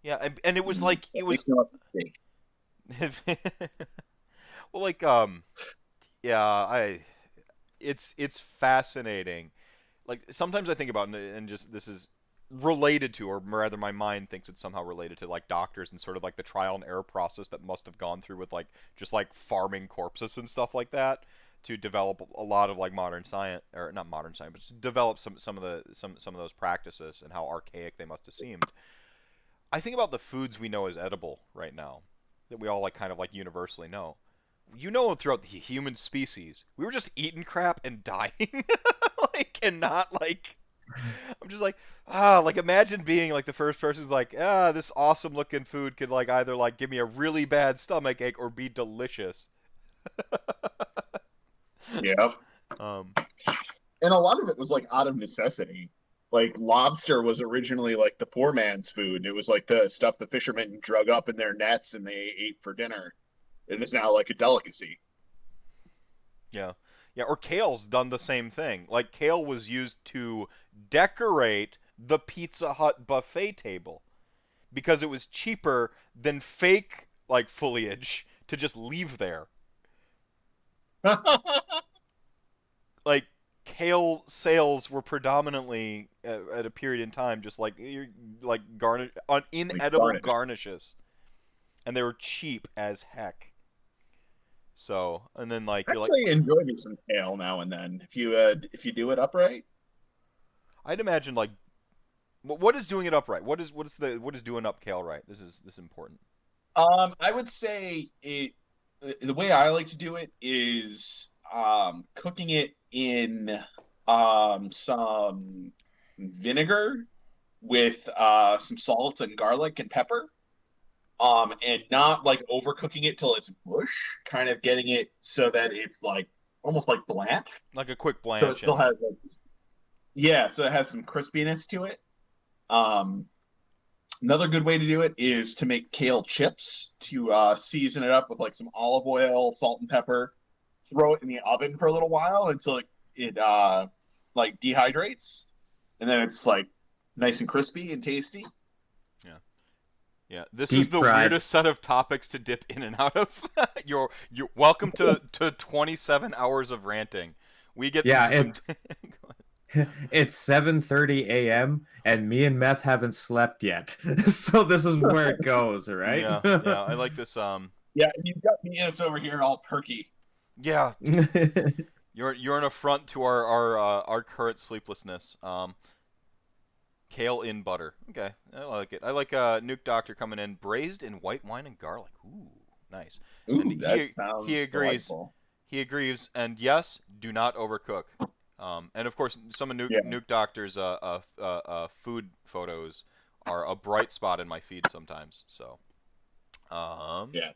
Yeah, and it was like it was. Well, like yeah, it's fascinating. Like sometimes I think about and just this is related to, or rather my mind thinks it's somehow related to like doctors and sort of like the trial and error process that must have gone through with like just like farming corpses and stuff like that to develop a lot of like modern science, or not modern science, but to develop some of those practices and how archaic they must have seemed. I think about the foods we know as edible right now that we all like kind of like universally know. You know, throughout the human species, we were just eating crap and dying. Like, and not like. I'm just like, like imagine being like the first person who's like, this awesome looking food could like either like give me a really bad stomach ache or be delicious. Yeah. Um, And a lot of it was like out of necessity. Like lobster was originally like the poor man's food. It was like the stuff the fishermen drug up in their nets and they ate for dinner. It is now like a delicacy. yeah. Yeah, or kale's done the same thing. Like kale was used to decorate the Pizza Hut buffet table because it was cheaper than fake like foliage to just leave there. Like kale sales were predominantly at a period in time just like garnish on inedible garnish. garnishes, and they were cheap as heck. So and then like you're like, Actually, enjoy me some kale now and then if you do it upright. I'd imagine like what is doing it upright? What is doing up kale right? This is important. I would say it. The way I like to do it is cooking it in some vinegar with some salt and garlic and pepper. And not like overcooking it till it's mush, kind of getting it so that it's like almost like blanch. Like a quick So it still blanching. has like, yeah, so it has some crispiness to it. Um, Another good way to do it is to make kale chips, to season it up with like some olive oil, salt and pepper, throw it in the oven for a little while until it like dehydrates, and then it's like nice and crispy and tasty. Yeah. Yeah, this is Deep the fried. weirdest set of topics to dip in and out of. You're welcome to 27 hours of ranting. We get Yeah, into some. it's 7:30 a.m. and me and Meth haven't slept yet. So this is where it goes, all right? Yeah, yeah, I like this. Yeah, and you've got me it's over here all perky. Yeah, you're an affront to our current sleeplessness. Kale in butter. Okay, I like it. I like Nuke Doctor coming in braised in white wine and garlic. Ooh, nice. Ooh, And that sounds he agrees. delightful. He agrees, and yes, do not overcook. And of course, some of Yeah. Nuke Doctor's food photos are a bright spot in my feed sometimes. So, Yeah.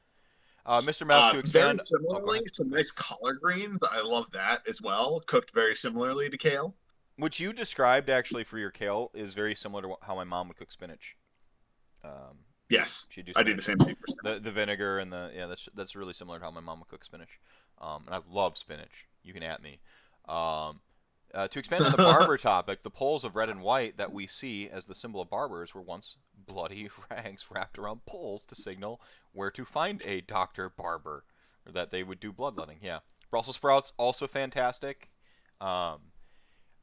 Mr. Mouth to Very expand. Oh, go similarly, ahead. some nice collard greens. I love that as well. Cooked very similarly to kale. What you described actually for your kale is very similar to how my mom would cook spinach. Yes, She'd do I spinach. do the same thing for spinach. The vinegar and that's really similar to how my mom would cook spinach. And I love spinach. You can at me. To expand on the barber topic, the poles of red and white that we see as the symbol of barbers were once bloody rags wrapped around poles to signal where to find a doctor barber, or that they would do bloodletting. Yeah, Brussels sprouts also fantastic. Um,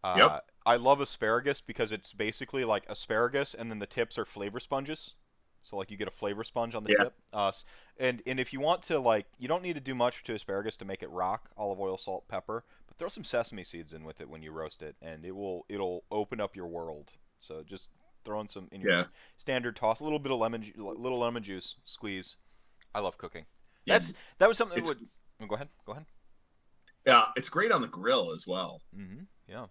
Yep. I love asparagus because it's basically like asparagus, and then the tips are flavor sponges. So like you get a flavor sponge on the Yeah. tip. And if you want to like, you don't need to do much to asparagus to make it rock. Olive oil, salt, pepper, but throw some sesame seeds in with it when you roast it, and it'll open up your world. So just throw in some in your Yeah. standard toss, a little bit of little lemon juice squeeze. I love cooking. Yeah. That was something that It's would. Oh, go ahead. Go ahead. yeah. It's great on the grill as well. Yeah.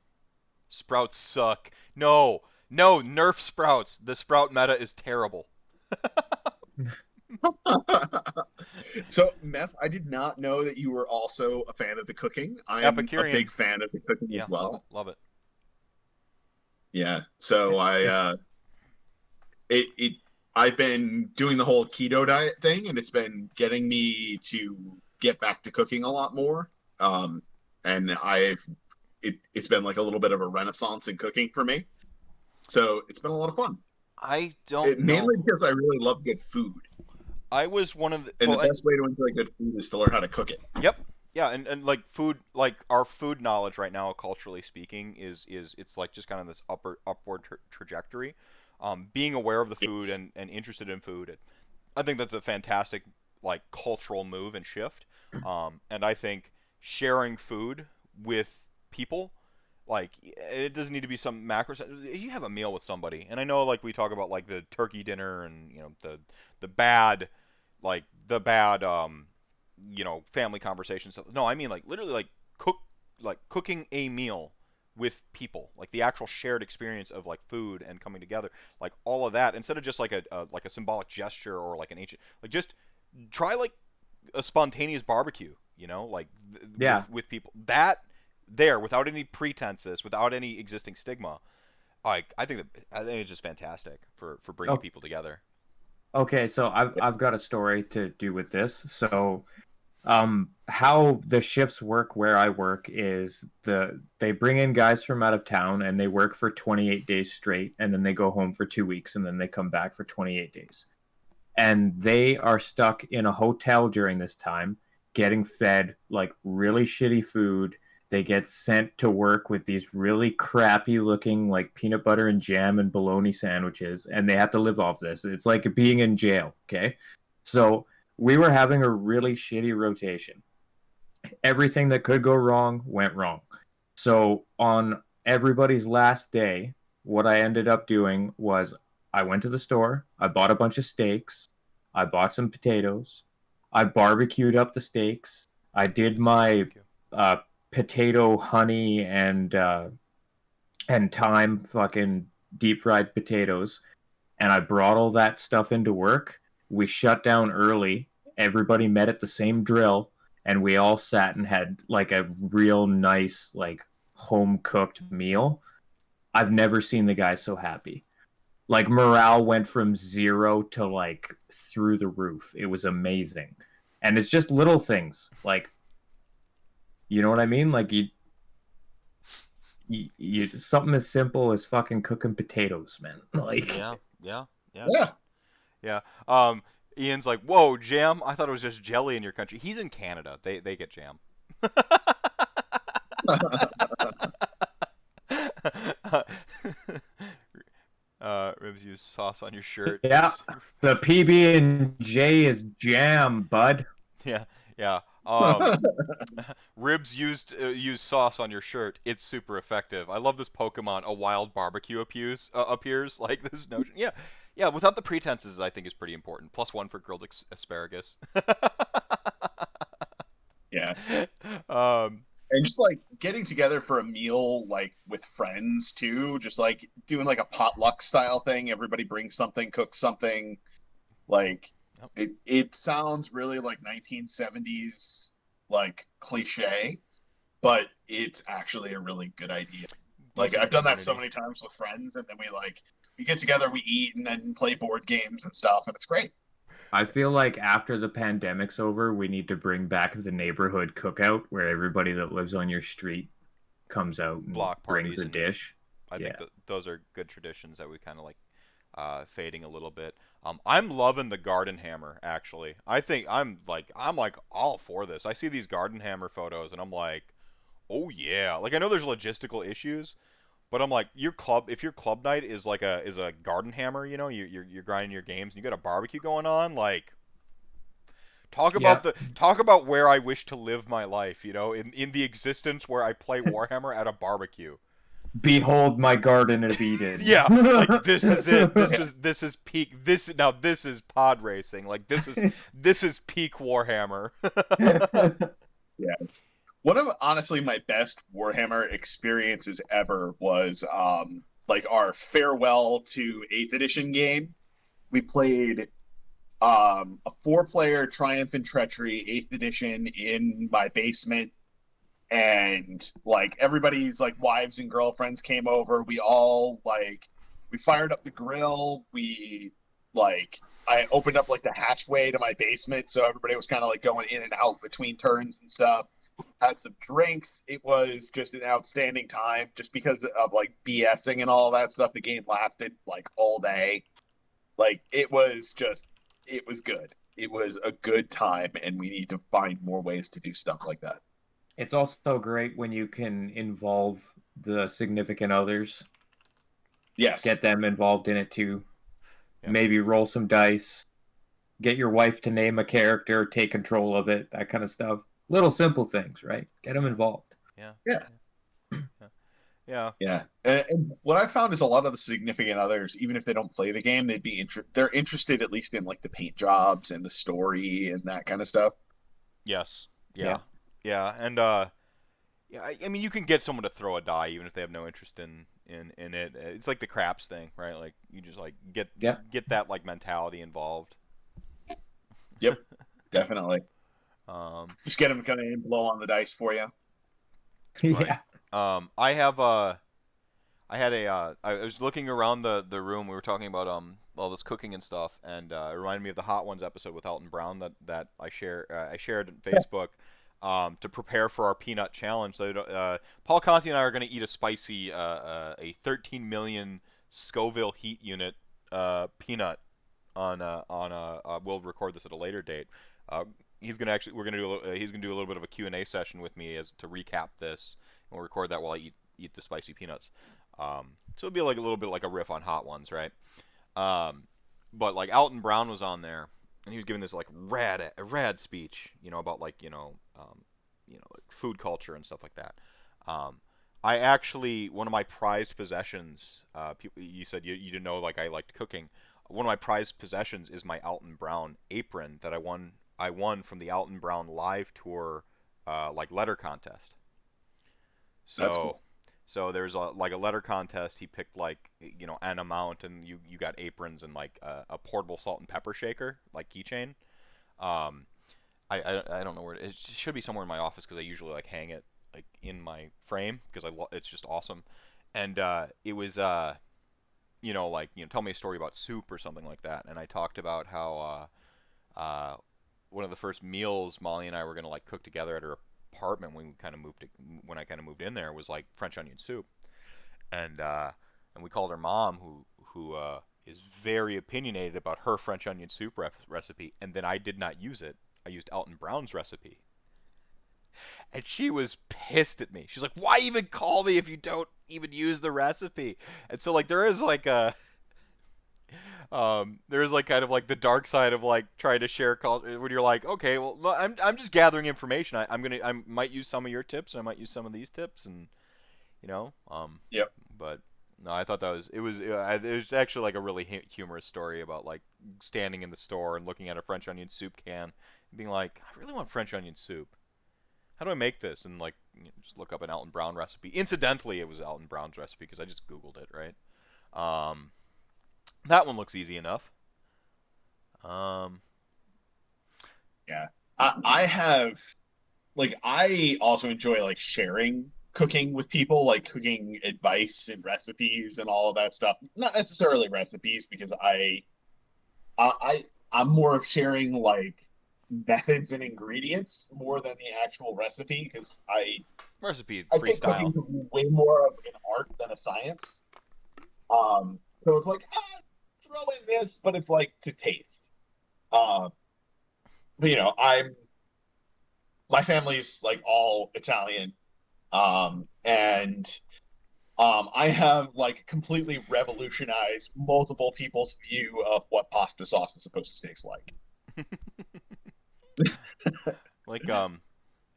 Sprouts suck. No, no, nerf sprouts. The sprout meta is terrible. So, Meph, I did not know that you were also a fan of the cooking. I am a Epicurean. big fan of the cooking Yeah, as well. love it. Yeah. So it I've been doing the whole keto diet thing, and it's been getting me to get back to cooking a lot more. And it's been like a little bit of a renaissance in cooking for me. So it's been a lot of fun. I don't know. Mainly because I really love good food, I was one of the. and Well, the best way to enjoy good food is to learn how to cook it. yep. Yeah, and like food, like our food knowledge right now, culturally speaking, is it's like just kind of this upward trajectory. Being aware of the food It's and interested in food, I think that's a fantastic like cultural move and shift. And I think sharing food with people, like it doesn't need to be some macro. You have a meal with somebody, and I know like we talk about like the turkey dinner and the bad, like the bad family conversations. No, I mean like literally like cooking a meal with people, like the actual shared experience of like food and coming together, like all of that, instead of just like a symbolic gesture or like an ancient, like just try like a spontaneous barbecue, like Yeah. with people that there without any pretenses, without any existing stigma. Like I think it's just fantastic for bringing Oh, people together. okay, so I've got a story to do with this. So how the shifts work where I work is they bring in guys from out of town and they work for 28 days straight, and then they go home for 2 weeks, and then they come back for 28 days. And they are stuck in a hotel during this time, getting fed like really shitty food. They get sent to work with these really crappy looking like peanut butter and jam and bologna sandwiches, and they have to live off this. It's like being in jail, okay? So we were having a really shitty rotation. Everything that could go wrong went wrong. So on everybody's last day, what I ended up doing was I went to the store, I bought a bunch of steaks, I bought some potatoes, I barbecued up the steaks, I did my potato honey and thyme fucking deep fried potatoes, and I brought all that stuff into work. We shut down early. Everybody met at the same drill, and we all sat and had like a real nice, like home cooked meal. I've never seen the guy so happy. Like morale went from 0 to like through the roof. It was amazing. And it's just little things. Like, you know what I mean? Like you something as simple as fucking cooking potatoes, man. Like Yeah, yeah, yeah, Yeah. yeah. Ian's like, whoa, jam. I thought it was just jelly in your country. He's in Canada. They get jam. Ribs use sauce on your shirt. yeah, It's the PB and J is jam, bud. yeah, yeah. Ribs use sauce on your shirt. It's super effective. I love this Pokemon. A wild barbecue appears like this notion. Yeah, yeah. Without the pretenses, I think is pretty important. +1 for grilled asparagus. Yeah. um, And just like getting together for a meal, like with friends too, just like doing like a potluck style thing. Everybody brings something, cooks something. Like Yep. it sounds really like 1970s like cliche, but it's actually a really good idea. Like decent I've done that so community. many times with friends, and then we get together, we eat, and then play board games and stuff, and it's great. I feel like after the pandemic's over, we need to bring back the neighborhood cookout where everybody that lives on your street comes out and Block brings parties, a and dish. I think Yeah. that those are good traditions that we kind of like fading a little bit. I'm loving the garden hammer actually. I think I'm like all for this. I see these garden hammer photos and I'm like, oh yeah. Like I know there's logistical issues, but I'm like if your club night is like a garden hammer, you know, you're grinding your games and you got a barbecue going on, like Yeah. talk about where I wish to live my life, you know, in the existence where I play Warhammer at a barbecue. Behold my Garden of Eden. Yeah, like this is it. Yeah. This is peak. This is pod racing. Like this is peak Warhammer. Yeah. One of honestly my best Warhammer experiences ever was like our farewell to 8th edition game. We played a 4-player Triumph and Treachery 8th edition in my basement, and like everybody's like wives and girlfriends came over. We all like we fired up the grill. We like I opened up like the hatchway to my basement, so everybody was kind of like going in and out between turns and stuff. Had some drinks. It was just an outstanding time, just because of like BSing and all that stuff. The game lasted like all day. Like it was good. It was a good time, and we need to find more ways to do stuff like that. It's also great when you can involve the significant others, Yes. get them involved in it too. Yeah. Maybe roll some dice, get your wife to name a character, take control of it, that kind of stuff. Little simple things, right? Get them involved. Yeah. Yeah. Yeah. Yeah. Yeah, and what I found is a lot of the significant others, even if they don't play the game, they're interested at least in like the paint jobs and the story and that kind of stuff. Yes. Yeah. Yeah. Yeah. And yeah. I mean, you can get someone to throw a die even if they have no interest in it. It's like the craps thing, right? Like you just like Yeah. get that like mentality involved. Yep, definitely. Um. Just get them to come in and blow on the dice for you. Right. Yeah. I have I was looking around the room. We were talking about all this cooking and stuff, and it reminded me of the Hot Ones episode with Elton Brown that I shared on Facebook to prepare for our peanut challenge. So, Paul Conti and I are going to eat a spicy a 13 million Scoville heat unit peanut we'll record this at a later date. He's gonna actually we're gonna do he's gonna do a little bit of a Q&A session with me as to recap this, and we'll record that while I eat the spicy peanuts. So it'll be like a little bit like a riff on Hot Ones, right? But like Alton Brown was on there, and he was giving this like rad speech, you know, about like like food culture and stuff like that. I actually one of my prized possessions. You said you didn't know like I liked cooking. One of my prized possessions is my Alton Brown apron that I won. I won from the Alton Brown live tour, like letter contest. That's So, cool. So there's like a letter contest. He picked like an amount, and you got aprons and like a portable salt and pepper shaker, like keychain. Um, I don't know where it should be somewhere in my office because I usually like hang it like in my frame because it's just awesome. And it was tell me a story about soup or something like that. And I talked about how one of the first meals Molly and I were gonna like cook together at her apartment when I kind of moved in there was like French onion soup, and we called her mom who is very opinionated about her French onion soup recipe, and then I did not use it. I used Alton Brown's recipe, and she was pissed at me. She's like, "Why even call me if you don't even use the recipe?" And so like there's like kind of like the dark side of like trying to share culture when you're like, okay, well, I'm just gathering information. I might use some of your tips, and I might use some of these tips, and Yep. But no, I thought it was actually like a really humorous story about like standing in the store and looking at a French onion soup can and being like, I really want French onion soup. How do I make this? And like just look up an Alton Brown recipe. Incidentally, it was Alton Brown's recipe because I just Googled it, right? Um, that one looks easy enough. Yeah. I have like I also enjoy like sharing cooking with people, like cooking advice and recipes and all of that stuff. Not necessarily recipes because I'm more of sharing like methods and ingredients more than the actual recipe because Recipe I take freestyle. cooking to be way more of an art than a science. So it's like throw in this, but it's like to taste. Um, but my family's like all Italian, and I have like completely revolutionized multiple people's view of what pasta sauce is supposed to taste like. Like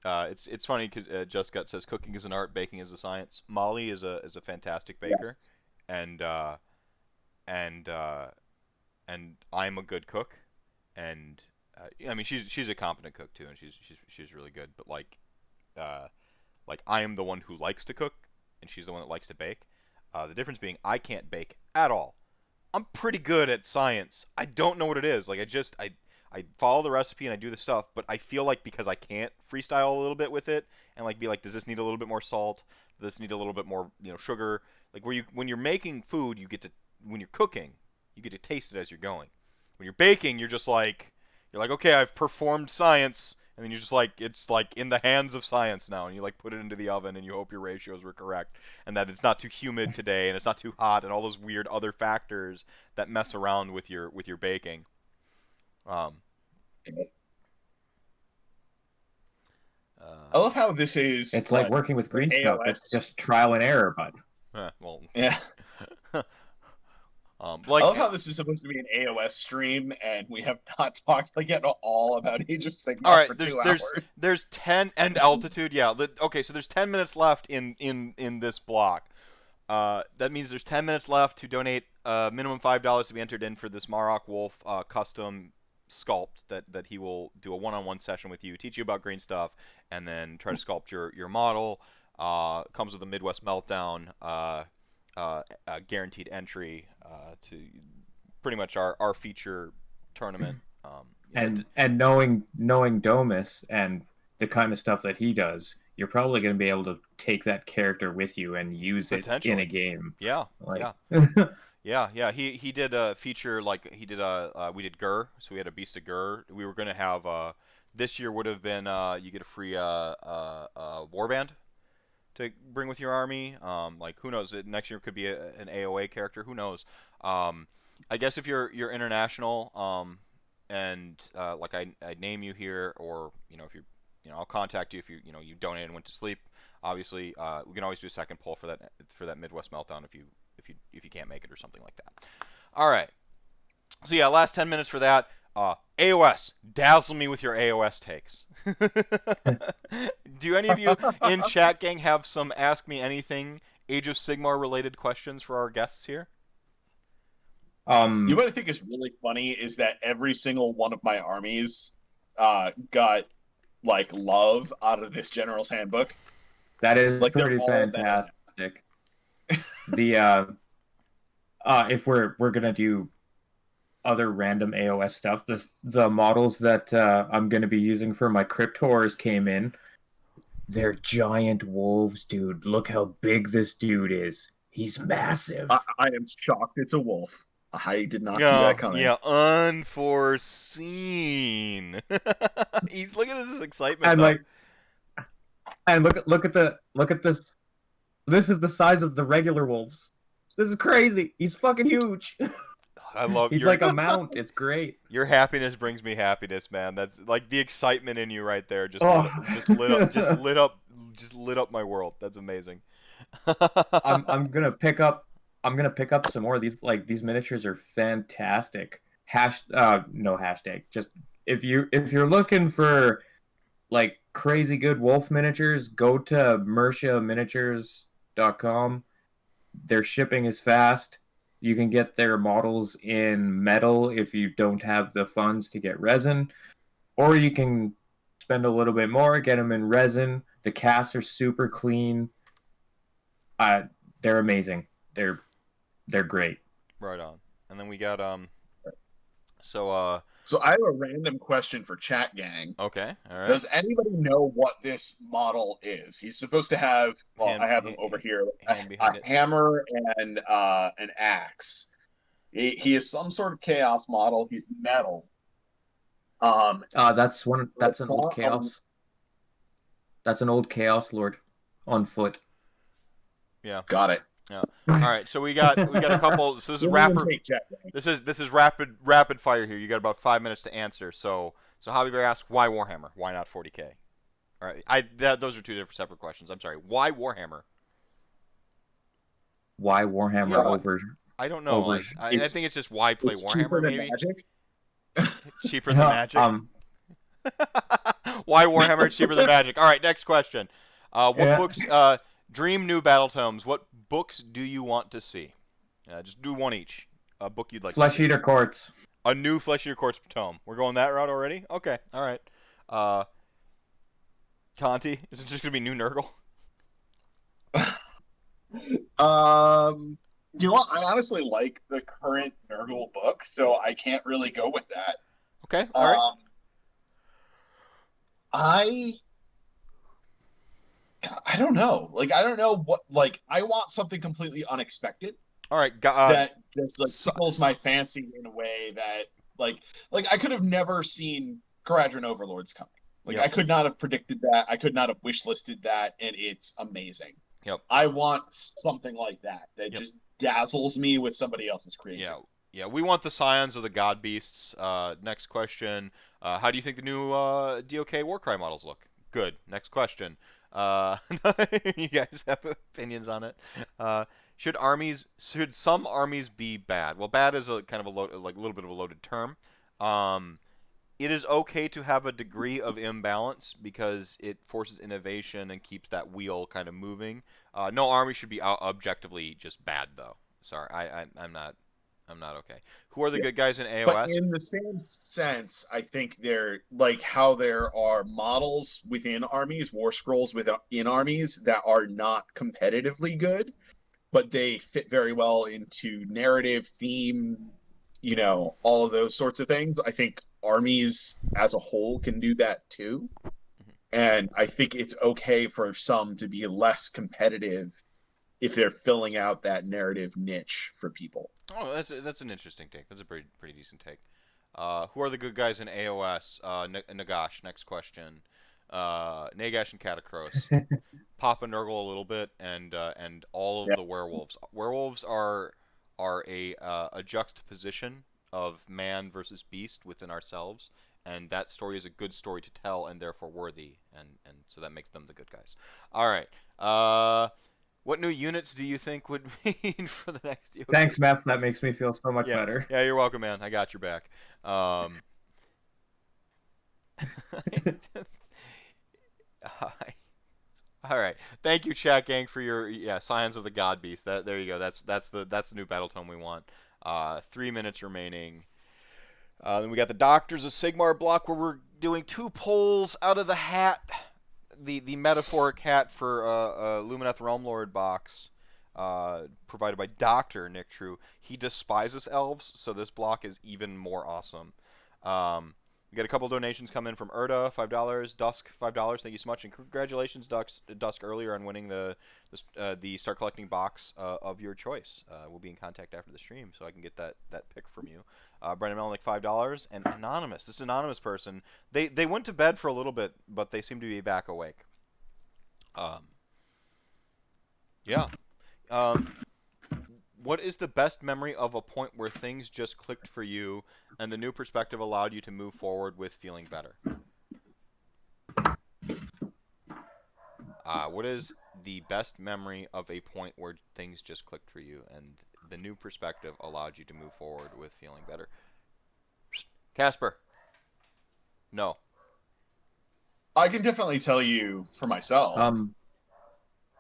it's funny because Just Gut says cooking is an art, baking is a science. Molly is a fantastic baker, Yes. and and uh, and I'm a good cook, and I mean she's a competent cook too, and she's really good. But like I am the one who likes to cook, and she's the one that likes to bake. The difference being I can't bake at all. I'm pretty good at science. I don't know what it is. Like I follow the recipe and I do the stuff, but I feel like because I can't freestyle a little bit with it and like be like, does this need a little bit more salt? Does this need a little bit more, sugar? Like when you're making food, when you're cooking, you get to taste it as you're going. When you're baking, you're like, okay, I've performed science, and then you're just like, it's like in the hands of science now, and you like put it into the oven and you hope your ratios were correct and that it's not too humid today and it's not too hot and all those weird other factors that mess around with your baking. Um, I love how this is It's like working with green stuff. It's AOS. just trial and error, bud. well, Yeah. like I love how this is supposed to be an AOS stream, and we have not talked like at all about Age of Sigmar all right, for there's 2 hours. there's 10 and altitude. Yeah, okay, so there's 10 minutes left in this block. That means there's 10 minutes left to donate minimum $5 to be entered in for this Marrok Wolf custom sculpt that he will do a one-on-one session with you, teach you about green stuff, and then try to sculpt your model. Comes with a Midwest Meltdown guaranteed entry to pretty much our feature tournament. And knowing Domus and the kind of stuff that he does, you're probably going to be able to take that character with you and use it in a Potentially. game. Yeah, Like, yeah. He did a feature like he did we did Gur, so we had a Beast of Gur. We were gonna have this year would have been you get a free warband to bring with your army. Like who knows? Next year could be an AOA character. Who knows? I guess if you're international, and like I name you here, or if you I'll contact you if you donated and went to sleep. Obviously, we can always do a second poll for that Midwest Meltdown if you can't make it or something like that. All right. So yeah, last 10 minutes for that. AOS, dazzle me with your AOS takes. Do any of you in chat gang have some Ask Me Anything Age of Sigmar related questions for our guests here? You what I think is really funny is that every single one of my armies got like love out of this general's handbook. that is Like they're pretty all fantastic. fantastic. The if we're gonna do other random AOS stuff, the models that I'm gonna be using for my crypt horrors came in. They're giant wolves, dude. Look how big this dude is. He's massive. I am shocked it's a wolf. I did not see Yeah, that coming. yeah, unforeseen. He's look at his excitement And though. like, and look at this. This is the size of the regular wolves. This is crazy. He's fucking huge. I love He's your like a mount. It's great. your happiness brings me happiness, man. That's like the excitement in you right there. Just Oh. just lit up my world. That's amazing. I'm gonna pick up some more of these. Like, these miniatures are fantastic. No hashtag. Just if you're looking for like crazy good wolf miniatures, go to MHA Their shipping is fast. You can get their models in metal if you don't have the funds to get resin, or you can spend a little bit more, get them in resin. The casts are super clean. They're amazing. They're great. Right on. And then we got So I have a random question for chat gang. okay, all right. Does anybody know what this model is? He's supposed to have. Well, I have him over here. hand behind A it. hammer and an axe. He is some sort of chaos model. He's metal. That's an old chaos. That's an old chaos lord on foot. Yeah. Got it. Yeah. All right. So we got a couple. So this is This is rapid fire here. You got about 5 minutes to answer. So Hobby Bear asks, why Warhammer? Why not 40K? All right. Those are two different separate questions. I'm sorry. Why Warhammer? Why Warhammer Yeah, over? I don't know. Over- I think it's just why play It's cheaper Warhammer than maybe. Magic. Cheaper than Magic. Why Warhammer is cheaper than Magic? All right, next question. What books? Dream new battle tomes. What books do you want to see? Just do one each. A book you'd like. Flesh to see. Eater Courts. A new Flesh Eater Courts tome. We're going that route already. Okay. All right. Conti. Is it just gonna be new Nurgle? You know what? I honestly like the current Nurgle book, so I can't really go with that. Okay. All right. I don't know. Like, I don't know what. Like, I want something completely unexpected All right. that just like tickles my fancy in a way that, like I could have never seen Caradron Overlords coming. Like, Yep. I could not have predicted that. I could not have wish listed that, and it's amazing. Yep. I want something like that Yep. just dazzles me with somebody else's creativity. Yeah. Yeah, we want the Scions of the God Beasts. Next question. How do you think the new DOK Warcry models look? Good. Next question. You guys have opinions on it? Should some armies be bad? Well, bad is a kind of a little bit of a loaded term. It is okay to have a degree of imbalance because it forces innovation and keeps that wheel kind of moving. No army should be objectively just bad, though. Sorry, I'm not okay. Who are the good guys in AOS? But in the same sense, I think they're like how there are models within armies, war scrolls within armies that are not competitively good, but they fit very well into narrative, theme, all of those sorts of things. I think armies as a whole can do that too. And I think it's okay for some to be less competitive if they're filling out that narrative niche for people. Oh, that's an interesting take. That's a pretty decent take. Who are the good guys in AOS? Nagash, next question. Nagash and Catacross. Papa Nurgle a little bit, and all of the werewolves. Werewolves are a juxtaposition of man versus beast within ourselves, and that story is a good story to tell and therefore worthy, and so that makes them the good guys. All right. What new units do you think would be for the next year? Thanks, Meph. That makes me feel so much better. Yeah, you're welcome, man. I got your back. All right. Thank you, chat gang, for your Scions of the God Beast. There you go. That's the new battle tome we want. 3 minutes remaining. Then we got the Doctors of Sigmar block where we're doing 2 polls out of the hat. the metaphoric hat for Lumineth Realm Lord box, provided by Dr. Nick True. He despises elves, so this block is even more awesome. We got a couple donations come in from Erda, $5, Dusk, $5. Thank you so much, and congratulations, Dusk, earlier on winning the Start Collecting box of your choice. We'll be in contact after the stream, so I can get that pick from you. Brendan Melnick, $5, and Anonymous. This anonymous person, they went to bed for a little bit, but they seem to be back awake. Yeah. What is the best memory of a point where things just clicked for you and the new perspective allowed you to move forward with feeling better? What is the best memory of a point where things just clicked for you and the new perspective allowed you to move forward with feeling better? Casper. No. I can definitely tell you for myself.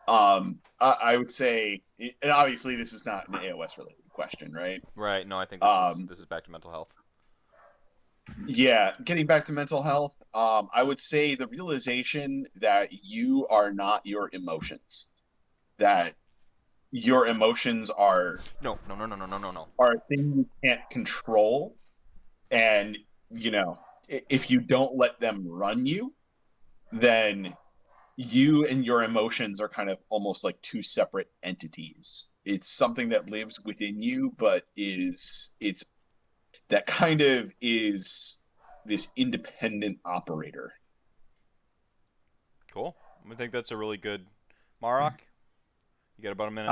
I would say, and obviously this is not an AOS related question, right? Right. No, I think this is back to mental health. Yeah, getting back to mental health, I would say the realization that you are not your emotions, that your emotions are No. are a thing you can't control, and if you don't let them run you, then you and your emotions are kind of almost like two separate entities. It's something that lives within you, but it's that kind of is this independent operator. Cool. I think that's a really good. Marrok, you got about a minute.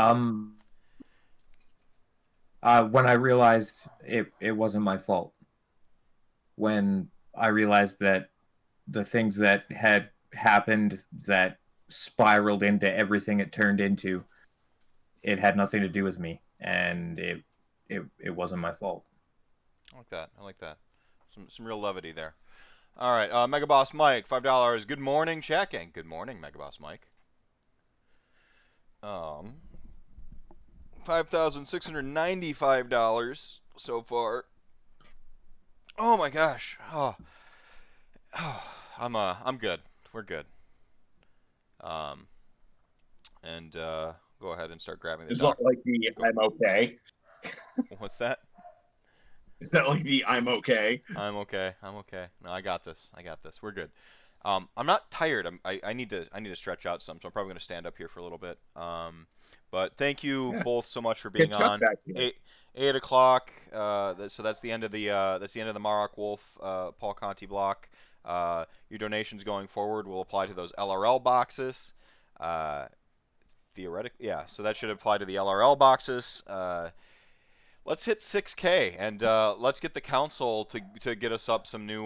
When I realized it wasn't my fault. When I realized that the things that had happened that spiraled into everything it turned into, it had nothing to do with me, and it wasn't my fault. I like that. Some real levity there. All right, Mega Boss Mike, $5. Good morning, chat gang. Good morning, Mega Boss Mike. $5,695 so far. Oh my gosh. I'm good. We're good. And go ahead and start grabbing the Is that like the I'm okay? What's that? Is that like the I'm okay? I'm okay. No, I got this. We're good. I'm not tired. I need to stretch out some, so I'm probably going to stand up here for a little bit. But thank you both so much for being on. 8 o'clock. So that's the end of the Marrok Wolf Paul Conti block. Your donations going forward will apply to those LRL boxes. Theoretically, yeah. So that should apply to the LRL boxes. Let's hit 6K and let's get the council to get us up some new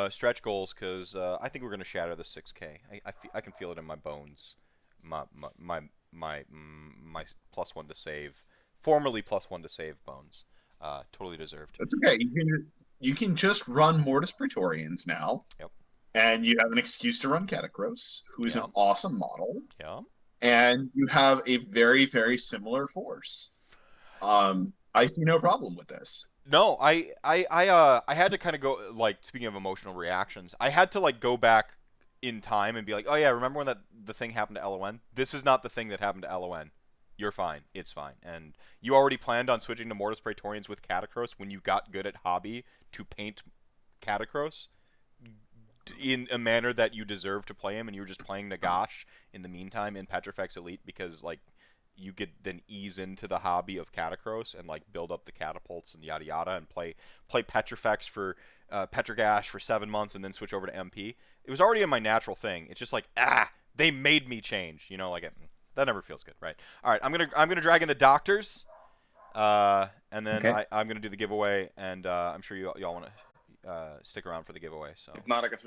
stretch goals, because I think we're gonna shatter the 6K. I can feel it in my bones. My +1 to save, formerly +1 to save bones. Totally deserved. That's okay. You can just run Mortis Praetorians now. Yep. And you have an excuse to run Catacross, who is an awesome model. Yeah. And you have a very, very similar force. I see no problem with this. No, I had to kind of go, like, speaking of emotional reactions, I had to like go back in time and be like, oh yeah, remember when the thing happened to LON? This is not the thing that happened to LON. You're fine. It's fine. And you already planned on switching to Mortis Praetorians with Catacross when you got good at hobby to paint Catacross in a manner that you deserve to play him, and you were just playing Nagash in the meantime in Petrifex Elite because, like, you could then ease into the hobby of Catacross and, like, build up the catapults and yada yada and play Petrifex for Petrigash for 7 months and then switch over to MP. It was already in my natural thing. It's just like, they made me change. You know, like, that never feels good, right? All right, I'm gonna drag in the doctors, and then okay. I'm gonna do the giveaway, and I'm sure y'all want to stick around for the giveaway. So. If not, I guess